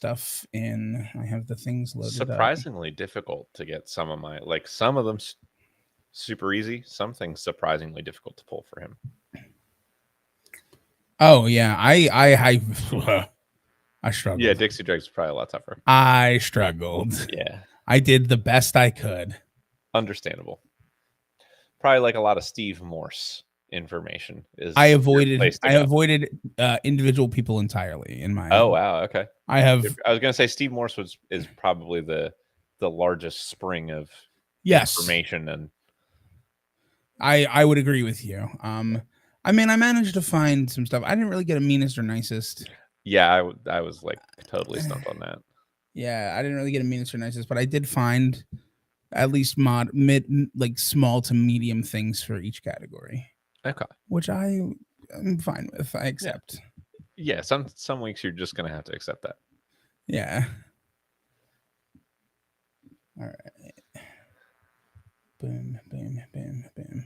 stuff in. I have the things loaded surprisingly difficult to get some of my, like, some of them super easy, some things surprisingly difficult to pull for him. Oh yeah, I struggled. Yeah, Dixie Dregs is probably a lot tougher. I struggled. Yeah, I did the best I could. understandable. Probably like a lot of Steve Morse information is. I your avoided place to go. Individual people entirely in my. Oh wow, okay. I have. I was gonna say Steve Morse is probably the largest spring of Yes. information, and I would agree with you. I mean, I managed to find some stuff. I didn't really get a meanest or nicest. yeah, I was like totally stumped on that. Yeah, I didn't really get a meanest or nicest, but I did find at least like small to medium things for each category. Okay, Which I am fine with. I accept. Yeah, some weeks you're just gonna have to accept that. Yeah. All right. Boom, boom, boom, boom.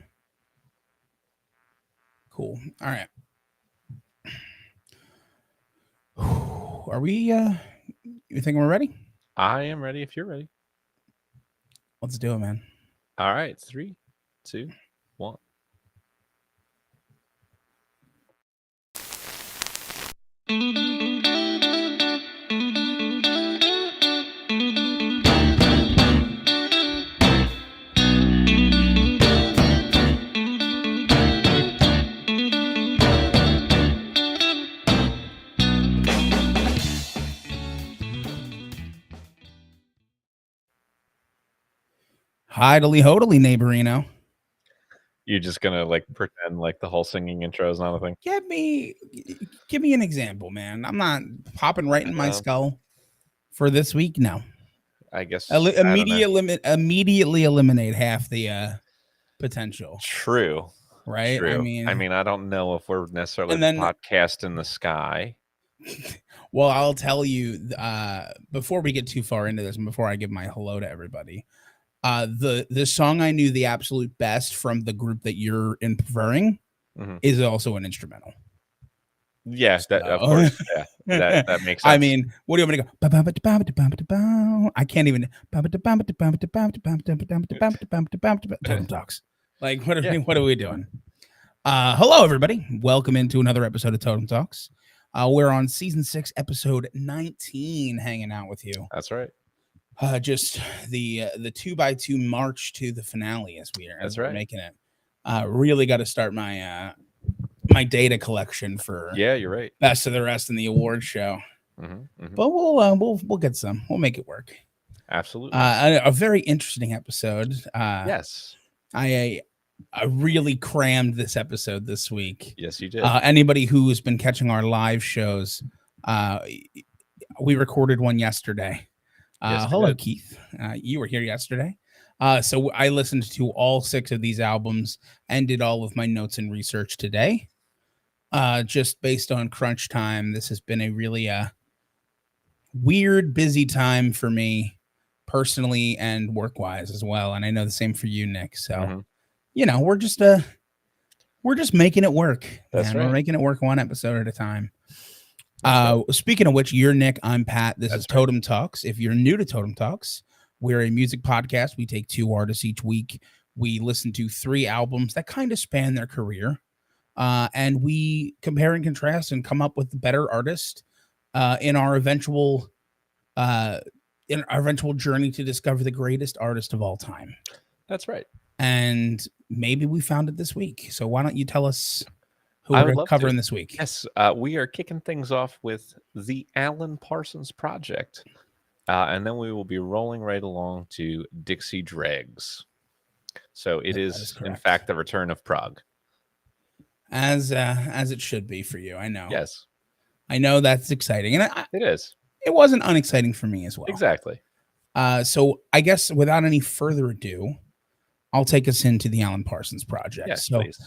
Cool. All right. Are we you think we're ready? I am ready if you're ready. Let's do it, man. All right, 3, 2, 1. Hidely hodily, neighborino. You're just gonna like pretend like the whole singing intro is not a thing. Give me an example, man. I'm not popping right in my skull for this week. No, I guess immediately eliminate half the potential. True. Right. True. I mean, I don't know if we're necessarily and then, podcast in the sky. Well, I'll tell you before we get too far into this and before I give my hello to everybody. The song I knew the absolute best from the group that you're preferring is also an instrumental. Yeah, that of course. Yeah, that makes sense. I mean, what do you want me to go? I can't even. TotemTalks. Like, what are we doing? Hello, everybody. Welcome into another episode of Totem Talks. We're on season 6, episode 19, hanging out with you. That's right. Just the 2x2 march to the finale as we're making it. Really got to start my my data collection for you're right. Best of the Rest in the award show. But we'll get some. We'll make it work. Absolutely. A very interesting episode. Yes. I really crammed this episode this week. Yes, you did. Anybody who's been catching our live shows, we recorded one yesterday. Hello, Keith. You were here yesterday. So I listened to all 6 of these albums and did all of my notes and research today. Just based on crunch time, this has been a really weird, busy time for me personally and work-wise as well. And I know the same for you, Nick. So, we're just making it work. That's right. We're making it work one episode at a time. Speaking of which, you're Nick, I'm Pat. This is Totem Talks. If you're new to Totem Talks, we're a music podcast. We take 2 artists each week. We listen to 3 albums that kind of span their career. And we compare and contrast and come up with the better artist in our eventual journey to discover the greatest artist of all time. That's right. And maybe we found it this week. So why don't you tell us who we're covering this week? Yes, we are kicking things off with the Alan Parsons Project. And then we will be rolling right along to Dixie Dregs. So it is in fact, the return of Prog. As it should be for you. I know. Yes. I know that's exciting. And it is. It wasn't unexciting for me as well. Exactly. So I guess without any further ado, I'll take us into the Alan Parsons Project. Yes, so please.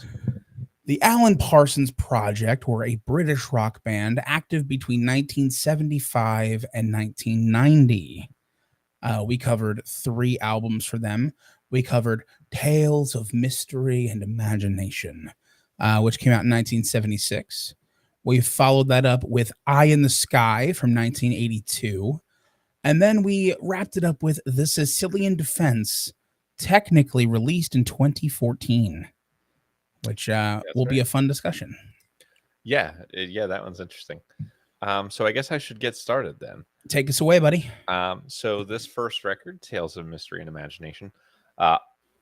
The Alan Parsons Project were a British rock band active between 1975 and 1990. We covered 3 albums for them. We covered Tales of Mystery and Imagination, which came out in 1976. We followed that up with Eye in the Sky from 1982. And then we wrapped it up with The Sicilian Defense, technically released in 2014, which will be a fun discussion. Yeah, that one's interesting. So I guess I should get started then. Take us away, buddy. So this first record, Tales of Mystery and Imagination,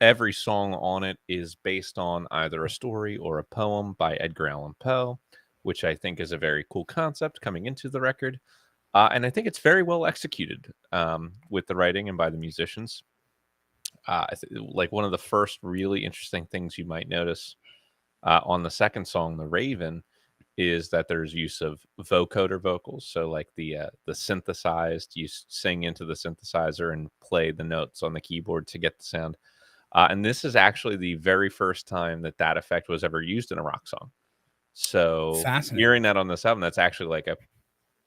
every song on it is based on either a story or a poem by Edgar Allan Poe, which I think is a very cool concept coming into the record. And I think it's very well executed with the writing and by the musicians. Like one of the first really interesting things you might notice on the second song, The Raven, is that there's use of vocoder vocals. So like the synthesized, you sing into the synthesizer and play the notes on the keyboard to get the sound. And this is actually the very first time that effect was ever used in a rock song. So hearing that on this album, that's actually like a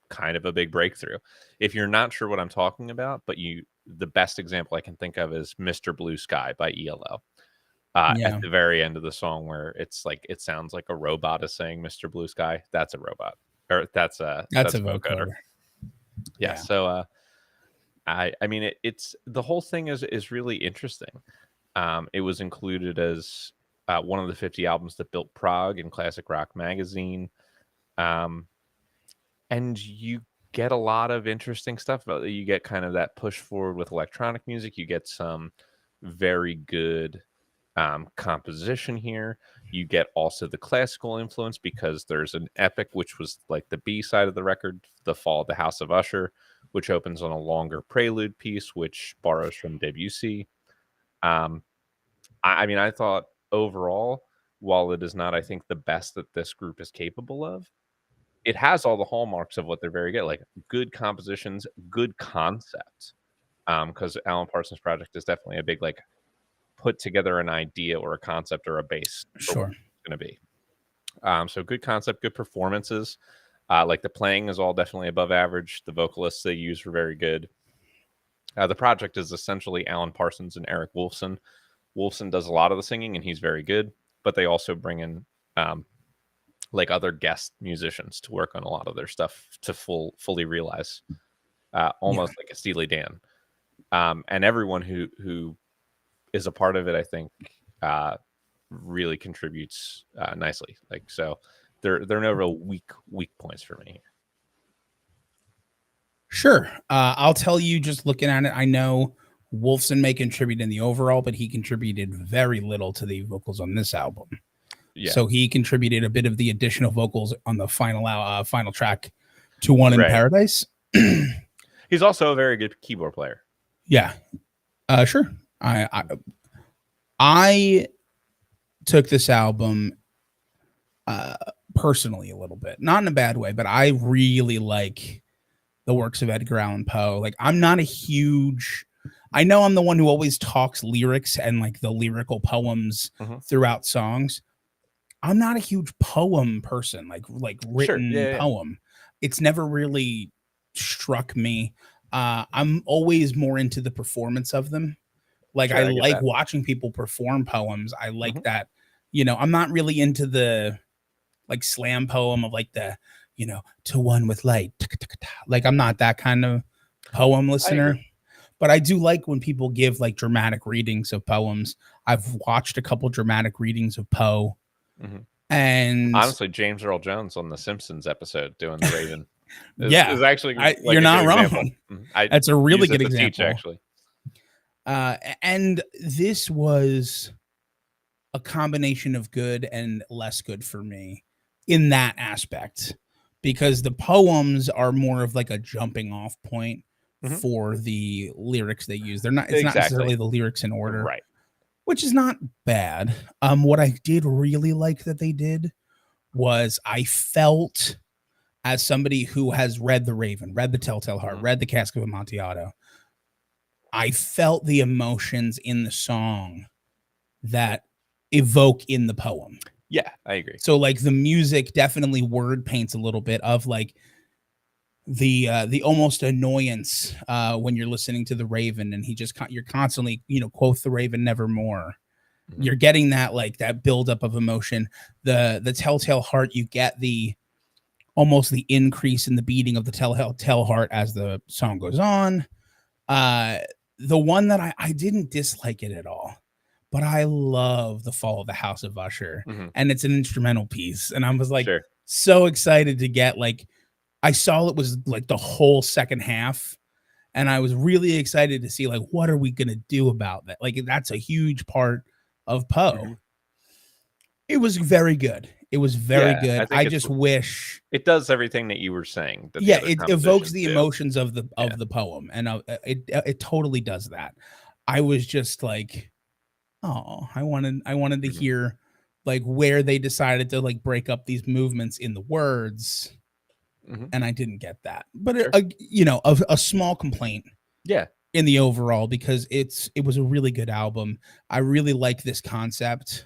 kind of a big breakthrough. If you're not sure what I'm talking about, but the best example I can think of is Mr. Blue Sky by ELO. At the very end of the song, where it's like it sounds like a robot is saying Mr. Blue Sky. That's a robot, or that's a vocoder. Yeah. So I mean it's the whole thing is really interesting. It was included as one of the 50 albums that built Prog in Classic Rock magazine. And you get a lot of interesting stuff about it. You get kind of that push forward with electronic music. You get some very good composition here. You get also the classical influence because there's an epic, which was like the B side of the record, The Fall of the House of Usher, which opens on a longer prelude piece, which borrows from Debussy. I mean, I thought overall, while it is not, I think, the best that this group is capable of, it has all the hallmarks of what they're very good, like good compositions, good concepts. Because Alan Parsons Project is definitely a big, like, put together an idea or a concept or a base for what it's going to be. So good concept, good performances. Like the playing is all definitely above average. The vocalists they use were very good. The project is essentially Alan Parsons and Eric Wolfson. Wolfson does a lot of the singing and he's very good, but they also bring in like other guest musicians to work on a lot of their stuff to fully realize almost like a Steely Dan. And everyone who is a part of it, I think, really contributes nicely. Like, so there are no real weak points for me here. Sure. I'll tell you, just looking at it, I know Wolfson may contribute in the overall, but he contributed very little to the vocals on this album. Yeah. So he contributed a bit of the additional vocals on the final track to One in Paradise. He's also a very good keyboard player. Yeah. Sure. I took this album personally a little bit, not in a bad way, but I really like the works of Edgar Allan Poe. Like, I'm not a huge, I know I'm the one who always talks lyrics and like the lyrical poems throughout songs. I'm not a huge poem person, like written poem. It's never really struck me. I'm always more into the performance of them. Like, I like watching people perform poems. I like that, you know, I'm not really into the like slam poem of like the, you know, to one with light. Like, I'm not that kind of poem listener, but I do like when people give like dramatic readings of poems. I've watched a couple dramatic readings of Poe. And honestly, James Earl Jones on the Simpsons episode doing the Raven is actually like you're not wrong. That's a really good example, actually. And this was a combination of good and less good for me in that aspect, because the poems are more of like a jumping off point for the lyrics they use. They're not, it's not necessarily the lyrics in order, right? Which is not bad. What I did really like that they did was, I felt, as somebody who has read The Raven, read The Telltale Heart, read The Cask of Amontillado, I felt the emotions in the song that evoke in the poem. Yeah, I agree. So like the music definitely word paints a little bit of like the almost annoyance when you're listening to The Raven and you're constantly, you know, quoth the Raven nevermore. You're getting that, like that buildup of emotion. The Telltale Heart, you get the almost the increase in the beating of the tell heart as the song goes on. The one that I didn't dislike it at all, but I love the Fall of the House of Usher, and it's an instrumental piece, and I was like so excited to get like I saw it was like the whole second half, and I was really excited to see like what are we gonna do about that? Like that's a huge part of Poe. It was very good. It was very good. I just wish it does everything that you were saying. That it evokes the emotions of the poem, and it totally does that. I was just like, oh, I wanted to hear like where they decided to like break up these movements in the words, and I didn't get that. But a small complaint, in the overall, because it was a really good album. I really like this concept.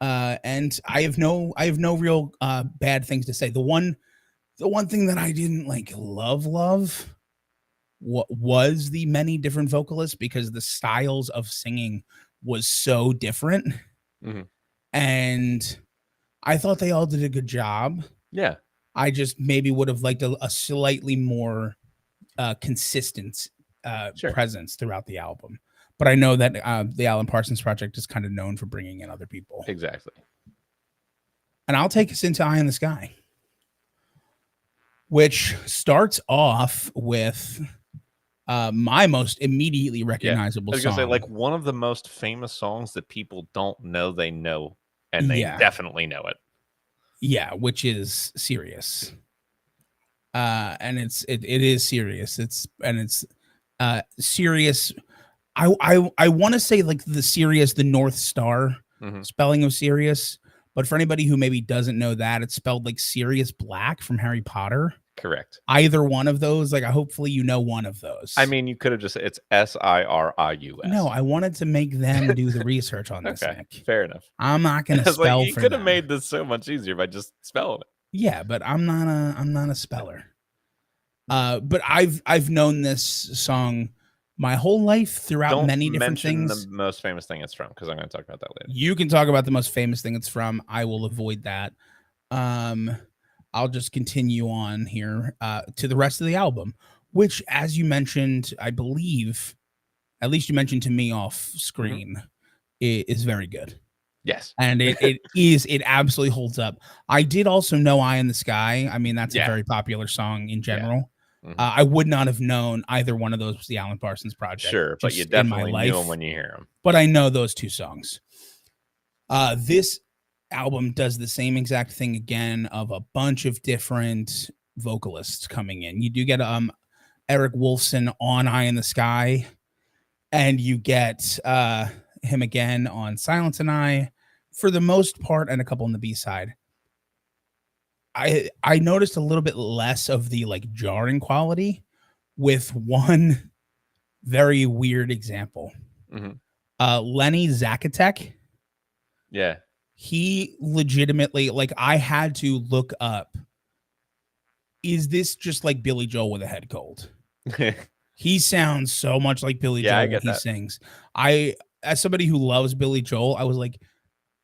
And I have no real bad things to say. The one thing that I didn't like love what was the many different vocalists, because the styles of singing was so different. And I thought they all did a good job. Yeah. I just maybe would have liked a slightly more consistent presence throughout the album. But I know that the Alan Parsons Project is kind of known for bringing in other people. Exactly. And I'll take us into Eye in the Sky, which starts off with my most immediately recognizable song. I was going to say, like, one of the most famous songs that people don't know they know, and they definitely know it. Yeah, which is Serious. And it is Serious. It's Serious. I want to say like the Sirius, the North Star spelling of Sirius, but for anybody who maybe doesn't know that, it's spelled like Sirius Black from Harry Potter. Correct. Either one of those, like hopefully you know one of those. I mean, you could have just said it's Sirius. No, I wanted to make them do the research on this. Okay, Nick. Fair enough. I'm not going to spell. Like, you could have made this so much easier by just spelling it. Yeah, but I'm not a speller. But I've known this song my whole life throughout many different things. The most famous thing it's from, because I'm going to talk about that later. You can talk about the most famous thing it's from. I will avoid that. I'll just continue on here to the rest of the album, which, as you mentioned, I believe, at least you mentioned to me off screen, is very good. Yes. And it absolutely holds up. I did also know Eye in the Sky. I mean, that's a very popular song in general. I would not have known either one of those was the Alan Parsons Project. Sure, but you definitely knew them when you hear them. But I know those two songs. This album does the same exact thing again, of a bunch of different vocalists coming in. You do get Eric Wolfson on Eye in the Sky, and you get him again on Silence and I for the most part, and a couple on the B-side. I noticed a little bit less of the like jarring quality, with one very weird example. Lenny Zakatek. Yeah. He legitimately, like, I had to look up, is this just like Billy Joel with a head cold? He sounds so much like Billy Joel when he sings. As somebody who loves Billy Joel, I was like,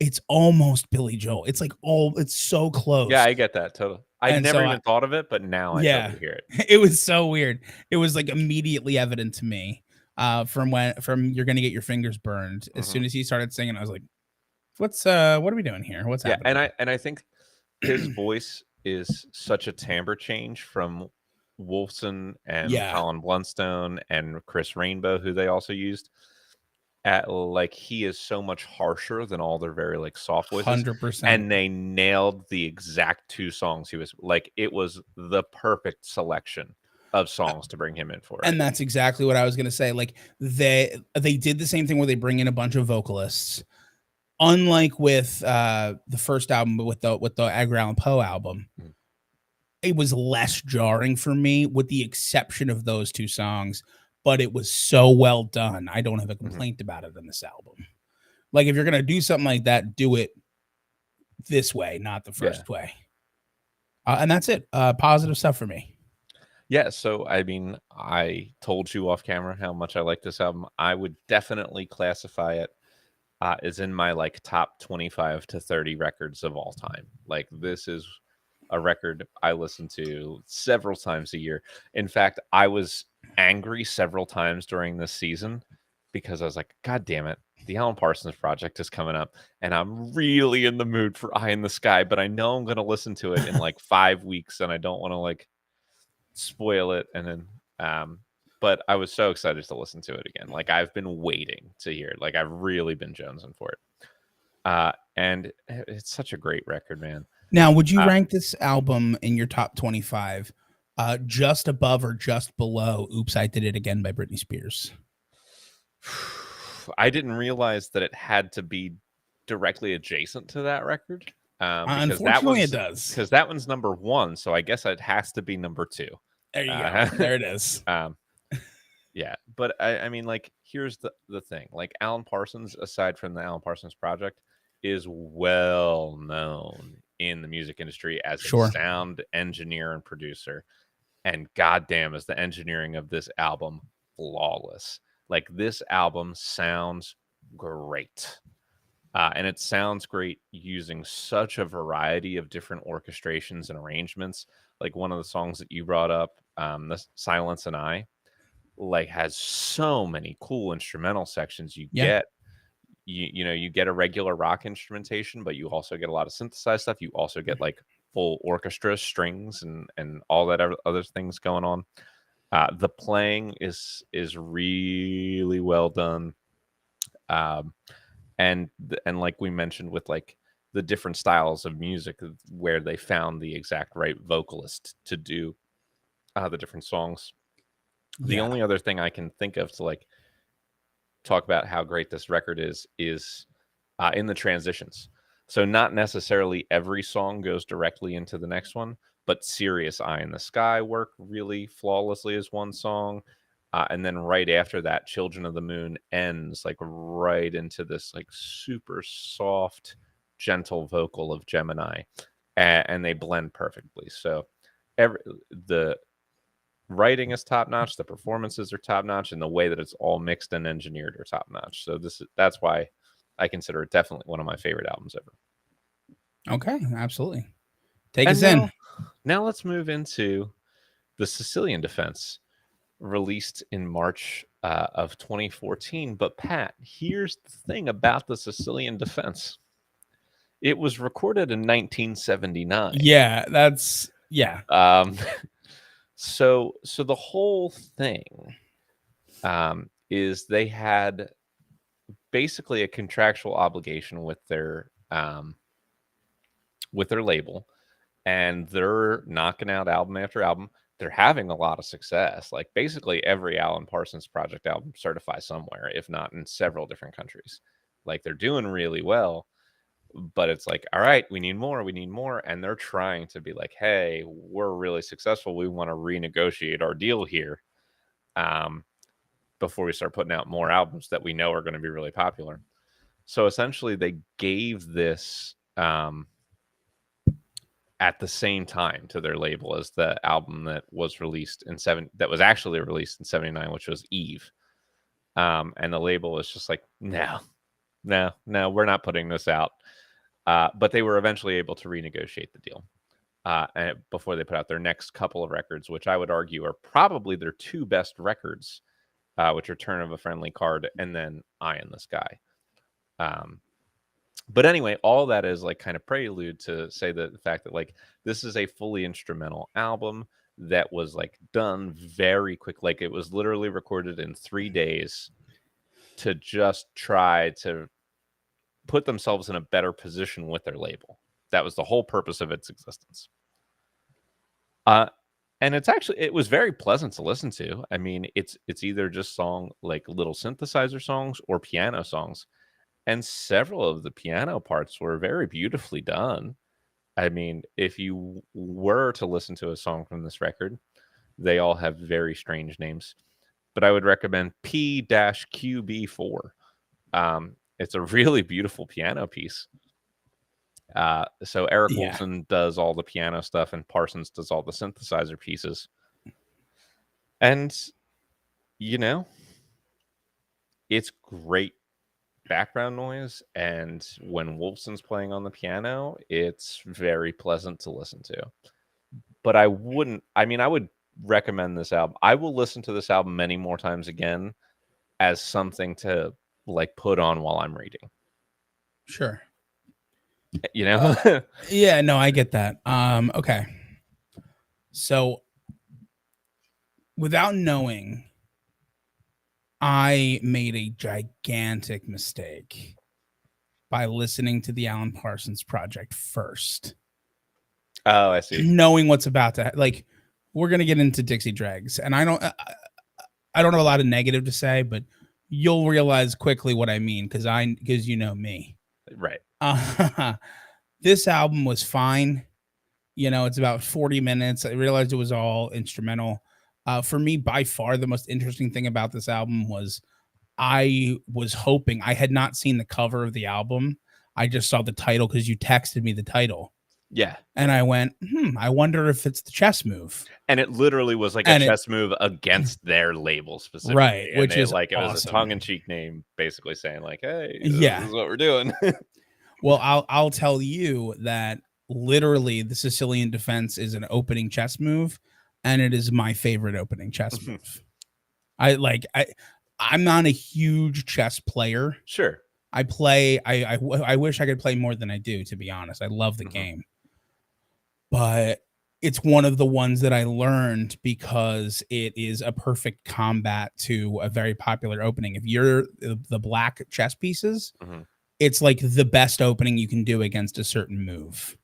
it's almost Billy Joel. It's like it's so close. Yeah, I get that totally. I never even thought of it, but now I totally hear it. It was so weird. It was like immediately evident to me from You're Gonna Get Your Fingers Burned. As soon as he started singing, I was like, what are we doing here? What's happening? And I think his voice is such a timbre change from Wolfson and Colin Blunstone and Chris Rainbow, who they also used. Like, he is so much harsher than all their very like soft voices. 100%. And they nailed the exact two songs he was like. It was the perfect selection of songs to bring him in for. And that's exactly what I was going to say. Like, they did the same thing where they bring in a bunch of vocalists. Unlike with the first album, but with the Edgar Allan Poe album, it was less jarring for me, with the exception of those two songs. But it was so well done. I don't have a complaint about it in this album. Like, if you're going to do something like that, do it this way, not the first way. And that's it. Positive stuff for me. Yeah. So, I mean, I told you off camera how much I like this album. I would definitely classify it as in my like top 25 to 30 records of all time. Like, this is a record I listen to several times a year. In fact, I was angry several times during this season because I was like, God damn it, the Alan Parsons Project is coming up, and I'm really in the mood for Eye in the Sky, but I know I'm going to listen to it in like 5 weeks, and I don't want to like spoil it. And then, but I was so excited to listen to it again. Like I've been waiting to hear it. Like I've really been jonesing for it. And it's such a great record, man. Now, would you rank this album in your top 25 just above or just below Oops, I Did It Again by Britney Spears? I didn't realize that it had to be directly adjacent to that record. Unfortunately, it does. Because that one's number 1, so I guess it has to be number 2. There you go. There it is. Yeah, but I mean, like, here's the thing. Like, Alan Parsons, aside from the Alan Parsons Project, is well known in the music industry as a sound engineer and producer. And goddamn, is the engineering of this album flawless. Like, this album sounds great. And it sounds great using such a variety of different orchestrations and arrangements. Like one of the songs that you brought up, the Silence and I, like has so many cool instrumental sections. You get you get a regular rock instrumentation, but you also get a lot of synthesized stuff. You also get like full orchestra strings and all that other things going on. The playing is really well done. And like we mentioned with like the different styles of music where they found the exact right vocalist to do the different songs. The only other thing I can think of to like talk about how great this record is in the transitions. So not necessarily every song goes directly into the next one, but Serious Eye in the Sky worked really flawlessly as one song. And then right after that, Children of the Moon ends like right into this like super soft, gentle vocal of Gemini. And they blend perfectly. So the writing is top notch, the performances are top notch, and the way that it's all mixed and engineered are top notch. So that's why I consider it definitely one of my favorite albums ever. Okay, absolutely. Take us in. Now let's move into the Sicilian Defense, released in March of 2014. But Pat, here's the thing about the Sicilian Defense. It was recorded in 1979. So the whole thing is they had basically a contractual obligation with their label, and they're knocking out album after album. They're having a lot of success. Like basically every Alan Parsons Project album certifies somewhere, if not in several different countries. Like they're doing really well, but it's like, all right, we need more. And they're trying to be like, hey, we're really successful. We want to renegotiate our deal here before we start putting out more albums that we know are going to be really popular. So essentially they gave this at the same time to their label as the album that was actually released in 79, which was Eve. And the label was just like, no, we're not putting this out. But they were eventually able to renegotiate the deal and before they put out their next couple of records, which I would argue are probably their two best records, which are Turn of a Friendly Card and then Eye in the Sky. But anyway, all that is like kind of prelude to say that the fact that like this is a fully instrumental album that was like done very quick. Like it was literally recorded in 3 days to just try to put themselves in a better position with their label. That was the whole purpose of its existence. And it was very pleasant to listen to. I mean, it's either just like little synthesizer songs or piano songs. And several of the piano parts were very beautifully done. I mean, if you were to listen to a song from this record, they all have very strange names. But I would recommend P-QB4. It's a really beautiful piano piece. So Eric Wolfson does all the piano stuff and Parsons does all the synthesizer pieces. And, it's great background noise. And when Wolfson's playing on the piano, it's very pleasant to listen to. but I wouldn't. I mean, I would recommend this album. I will listen to this album many more times again as something to like put on while I'm reading. Sure. You know? Yeah, no, I get that. Okay. So without knowing, I made a gigantic mistake by listening to the Alan Parsons Project first. Oh, I see. Knowing what's about to like, we're gonna get into Dixie Dregs, and I don't have a lot of negative to say, but you'll realize quickly what I mean because you know me. Right. This album was fine. You know, it's about 40 minutes. I realized it was all instrumental. For me, by far, the most interesting thing about this album was I was hoping I had not seen the cover of the album. I just saw the title because you texted me the title. Yeah. And I went, I wonder if it's the chess move. And it literally was like a chess move against their label specifically. Right. And which is like, it awesome. was a tongue-in-cheek name, basically saying like, hey, this Yeah. is what we're doing. Well, I'll tell you that literally the Sicilian Defense is an opening chess move, and it is my favorite opening chess move. I'm not a huge chess player. Sure. I play. I wish I could play more than I do, to be honest. I love the game, but it's one of the ones that I learned because it is a perfect combat to a very popular opening. If you're the black chess pieces, it's like the best opening you can do against a certain move,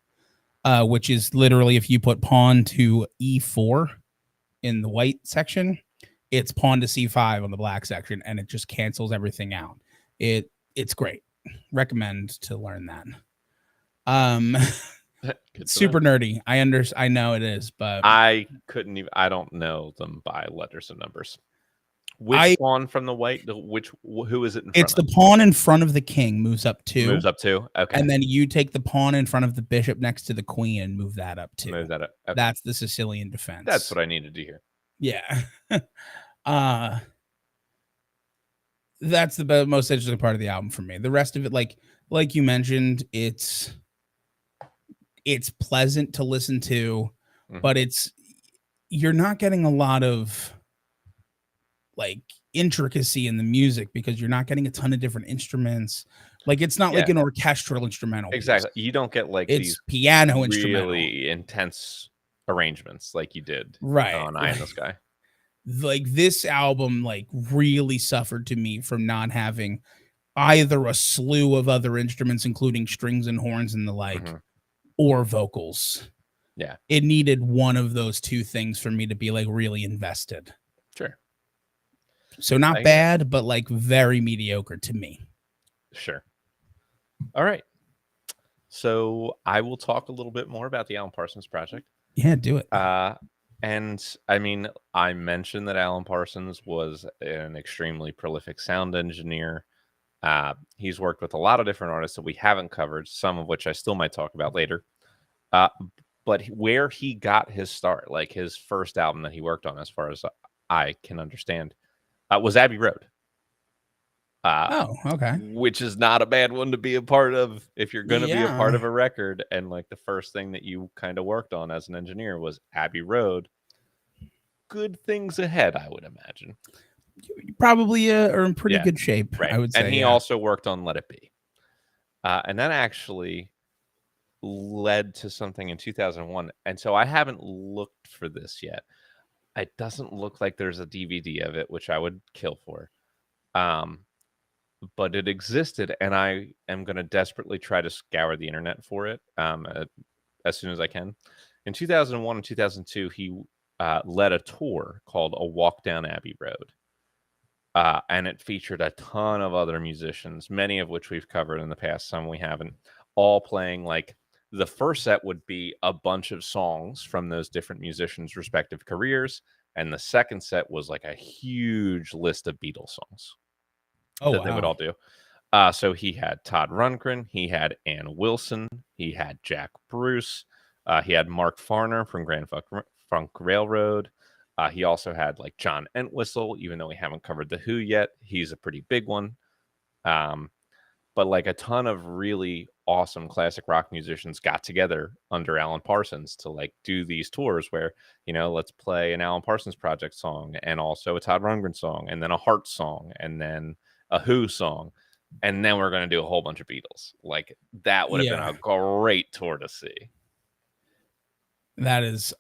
which is literally if you put pawn to e4 in the white section, it's pawn to c5 on the black section, and it just cancels everything out. It's great. Recommend to learn that. Super nerdy. I know it is, but I don't know them by letters and numbers. Which pawn from the white? Who is it in front It's the pawn in front of the king moves up 2. Moves up 2. Okay. And then you take the pawn in front of the bishop next to the queen and move that up 2. Move that up. Okay. That's the Sicilian Defense. That's what I needed to hear. Yeah. That's the most interesting part of the album for me. The rest of it, like you mentioned, it's pleasant to listen to, but you're not getting a lot of like intricacy in the music because you're not getting a ton of different instruments. Like it's not like an orchestral instrumental. Exactly. Piece. You don't get like it's these piano really intense arrangements like you did on Eye in the Sky. Like this album like really suffered to me from not having either a slew of other instruments, including strings and horns and the like, or vocals. Yeah. It needed one of those two things for me to be like really invested. Sure. So not bad, but like very mediocre to me. Sure. All right. So I will talk a little bit more about the Alan Parsons Project. Yeah, do it. And I mean, I mentioned that Alan Parsons was an extremely prolific sound engineer. He's worked with a lot of different artists that we haven't covered, some of which I still might talk about later. But where he got his start, like his first album that he worked on, as far as I can understand, was Abbey Road. Okay. Which is not a bad one to be a part of if you're going to be a part of a record. And like the first thing that you kind of worked on as an engineer was Abbey Road. Good things ahead, I would imagine. You probably are in pretty good shape, right. I would say. And he also worked on Let It Be. And that actually led to something in 2001. And so I haven't looked for this yet. It doesn't look like there's a DVD of it, which I would kill for. But it existed, and I am going to desperately try to scour the internet for it as soon as I can. In 2001 and 2002, he led a tour called A Walk Down Abbey Road. And it featured a ton of other musicians, many of which we've covered in the past, some we haven't, all playing like the first set would be a bunch of songs from those different musicians' respective careers. And the second set was like a huge list of Beatles songs. They would all do. So he had Todd Rundgren, he had Ann Wilson, he had Jack Bruce, he had Mark Farner from Grand Funk Railroad. He also had like John Entwistle, even though we haven't covered The Who yet. He's a pretty big one. But but like a ton of really awesome classic rock musicians got together under Alan Parsons to like do these tours where, let's play an Alan Parsons Project song and also a Todd Rundgren song and then a Heart song and then a Who song. And then we're going to do a whole bunch of Beatles. Like that would have been a great tour to see. That is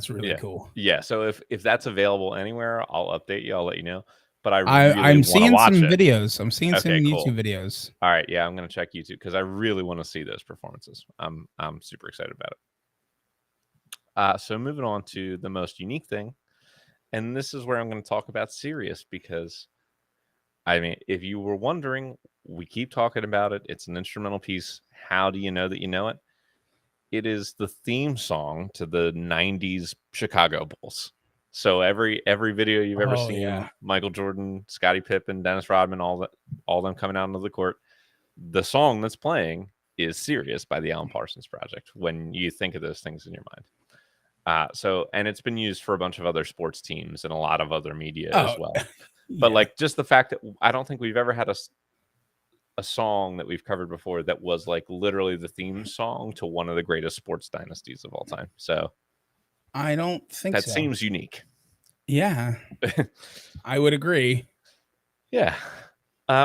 really cool. Yeah. So if that's available anywhere, I'll update you. I'll let you know. But I'm seeing watch some it. videos. I'm seeing some cool. YouTube videos. All right. Yeah, I'm gonna check YouTube because I really want to see those performances. I'm super excited about it. So moving on to the most unique thing, and this is where I'm going to talk about Sirius because, I mean, if you were wondering, we keep talking about it. It's an instrumental piece. How do you know that you know it? It is the theme song to the '90s Chicago Bulls. So every video you've ever seen, Michael Jordan, Scottie Pippen, Dennis Rodman, all them coming out into the court, the song that's playing is Sirius by the Alan Parsons Project when you think of those things in your mind. And it's been used for a bunch of other sports teams and a lot of other media as well. But like just the fact that I don't think we've ever had a song that we've covered before that was like literally the theme song to one of the greatest sports dynasties of all time. So I don't think that seems unique. Yeah, I would agree. Yeah.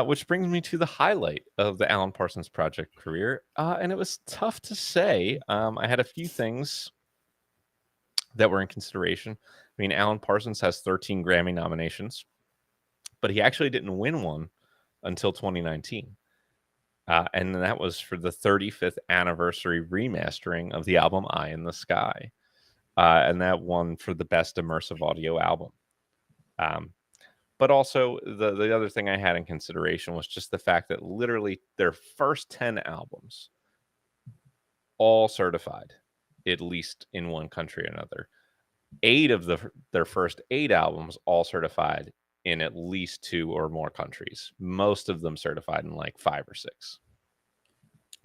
Which brings me to the highlight of the Alan Parsons Project career. And it was tough to say. I had a few things that were in consideration. I mean, Alan Parsons has 13 Grammy nominations, but he actually didn't win one until 2019. And that was for the 35th anniversary remastering of the album Eye in the Sky. And that won for the best immersive audio album. But also, the other thing I had in consideration was just the fact that literally their first 10 albums, all certified, at least in one country or another. 8 of their first 8 albums, all certified in at least 2 or more countries. Most of them certified in like 5 or 6.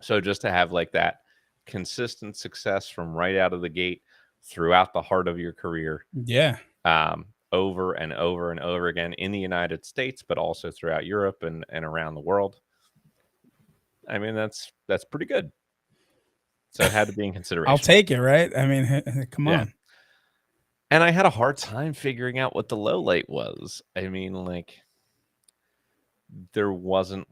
So just to have like that consistent success from right out of the gate throughout the heart of your career. Yeah. Over and over and over again in the United States, but also throughout Europe and around the world. I mean, that's pretty good. So it had to be in consideration. I'll take it, right? I mean, come on. And I had a hard time figuring out what the low light was. I mean, like, there wasn't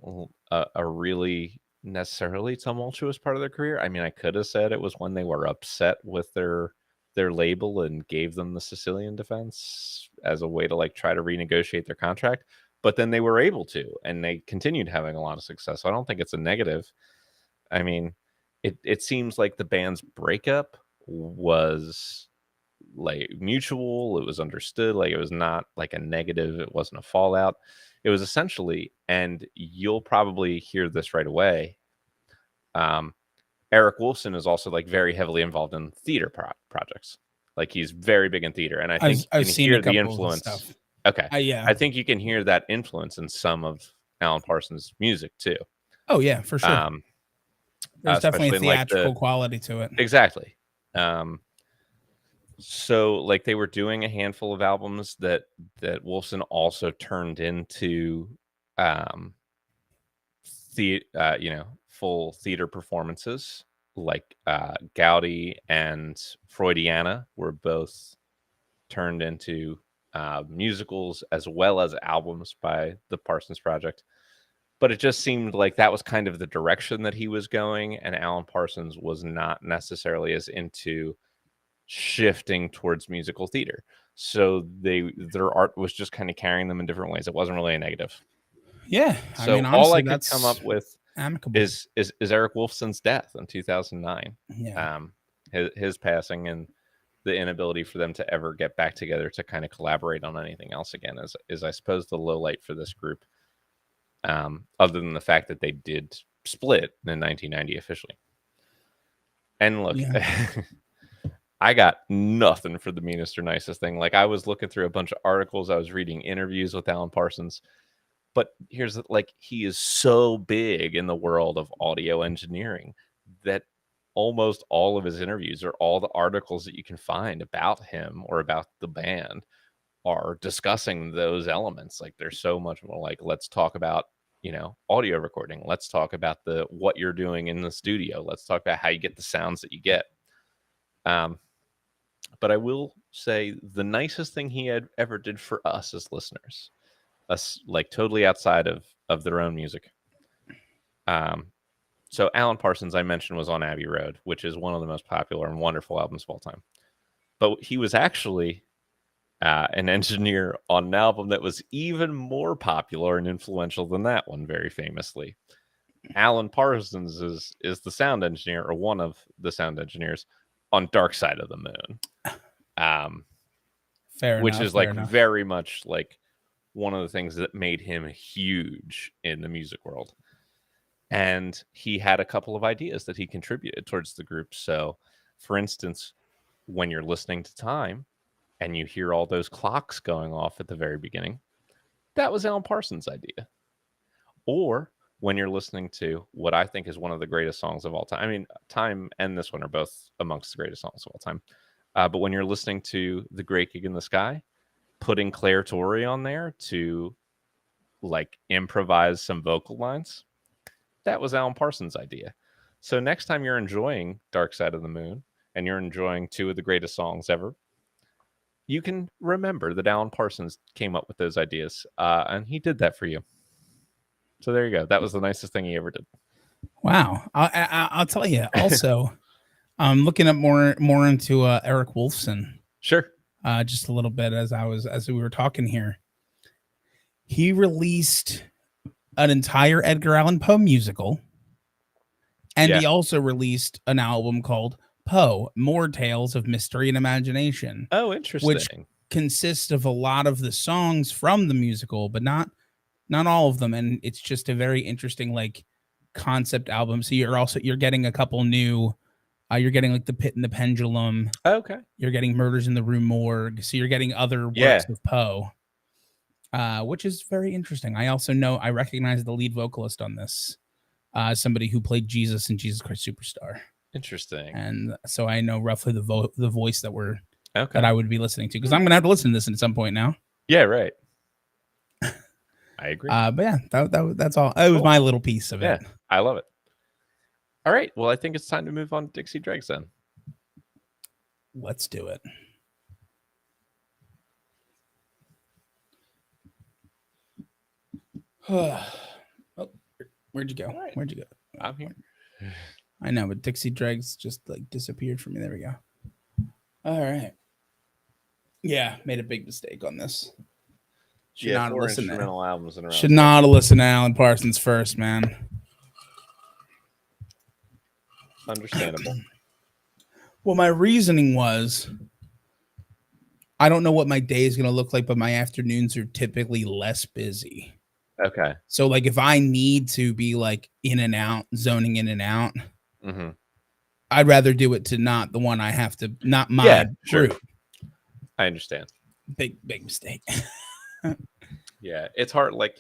a really necessarily tumultuous part of their career. I mean, I could have said it was when they were upset with their label and gave them the Sicilian Defense as a way to like try to renegotiate their contract, but then they were able to, and they continued having a lot of success. So I don't think it's a negative. I mean, it seems like the band's breakup was like mutual. It was understood. Like it was not like a negative. It wasn't a fallout. It was essentially, and you'll probably hear this right away. Eric Wolfson is also like very heavily involved in theater projects. Like he's very big in theater, and I think I've seen hear the influence. Okay, yeah, I think you can hear that influence in some of Alan Parsons' music too. Oh yeah, for sure. There's definitely a theatrical quality to it. Exactly. So like they were doing a handful of albums that Wolfson also turned into full theater performances, like Gaudi and Freudiana were both turned into musicals as well as albums by the Parsons Project. But it just seemed like that was kind of the direction that he was going, and Alan Parsons was not necessarily as into shifting towards musical theater. So their art was just kind of carrying them in different ways. It wasn't really a negative. Yeah. So I mean, honestly, all I could come up with is Eric Wolfson's death in 2009. Yeah. His passing and the inability for them to ever get back together to kind of collaborate on anything else again is I suppose the low light for this group. Other than the fact that they did split in 1990 officially. And look, I got nothing for the meanest or nicest thing. Like I was looking through a bunch of articles, I was reading interviews with Alan Parsons, but here's like he is so big in the world of audio engineering that almost all of his interviews or all the articles that you can find about him or about the band are discussing those elements. Like there's so much more like, let's talk about audio recording. Let's talk about what you're doing in the studio. Let's talk about how you get the sounds that you get. But I will say the nicest thing he had ever did for us as listeners, us like totally outside of their own music. So Alan Parsons, I mentioned, was on Abbey Road, which is one of the most popular and wonderful albums of all time. But he was actually an engineer on an album that was even more popular and influential than that one, very famously. Alan Parsons is the sound engineer, or one of the sound engineers, on Dark Side of the Moon. Which is like very much like one of the things that made him huge in the music world. And he had a couple of ideas that he contributed towards the group. So, for instance, when you're listening to Time and you hear all those clocks going off at the very beginning, that was Alan Parsons' idea. Or when you're listening to what I think is one of the greatest songs of all time. I mean, Time and this one are both amongst the greatest songs of all time. But when you're listening to The Great Gig in the Sky, putting Claire Torrey on there to like improvise some vocal lines, that was Alan Parsons' idea. So next time you're enjoying Dark Side of the Moon and you're enjoying two of the greatest songs ever, you can remember that Alan Parsons came up with those ideas, and he did that for you. So there you go. That was the nicest thing he ever did. Wow. I'll tell you. Also, I'm looking up more into Eric Wolfson. Sure. Just a little bit as we were talking here. He released an entire Edgar Allan Poe musical, and he also released an album called Poe: More Tales of Mystery and Imagination. Oh, interesting. Which consists of a lot of the songs from the musical, but not all of them. And it's just a very interesting like concept album. So you're getting a couple new. You're getting like The Pit and the Pendulum. Okay. You're getting Murders in the Rue Morgue. So you're getting other works of Poe. Which is very interesting. I also I recognize the lead vocalist on this, somebody who played Jesus in Jesus Christ Superstar. Interesting. And so I know roughly the voice that I would be listening to, because I'm gonna have to listen to this at some point now. Yeah, right. I agree. But yeah, that's all. It was my little piece of it. I love it. All right. Well, I think it's time to move on to Dixie Dregs then. Let's do it. Oh, where'd you go? Right. Where'd you go? I'm here. I know, but Dixie Dregs just like disappeared from me. There we go. All right. Yeah, made a big mistake on this. Should not listen to albums in a row. Should not listen to Alan Parsons first, man. Understandable. Well, my reasoning was, I don't know what my day is going to look like, but my afternoons are typically less busy. Okay. So like if I need to be like in and out, zoning in and out, I'd rather do it to not the one I have to, not my group. I understand. Big mistake. Yeah, it's hard. Like,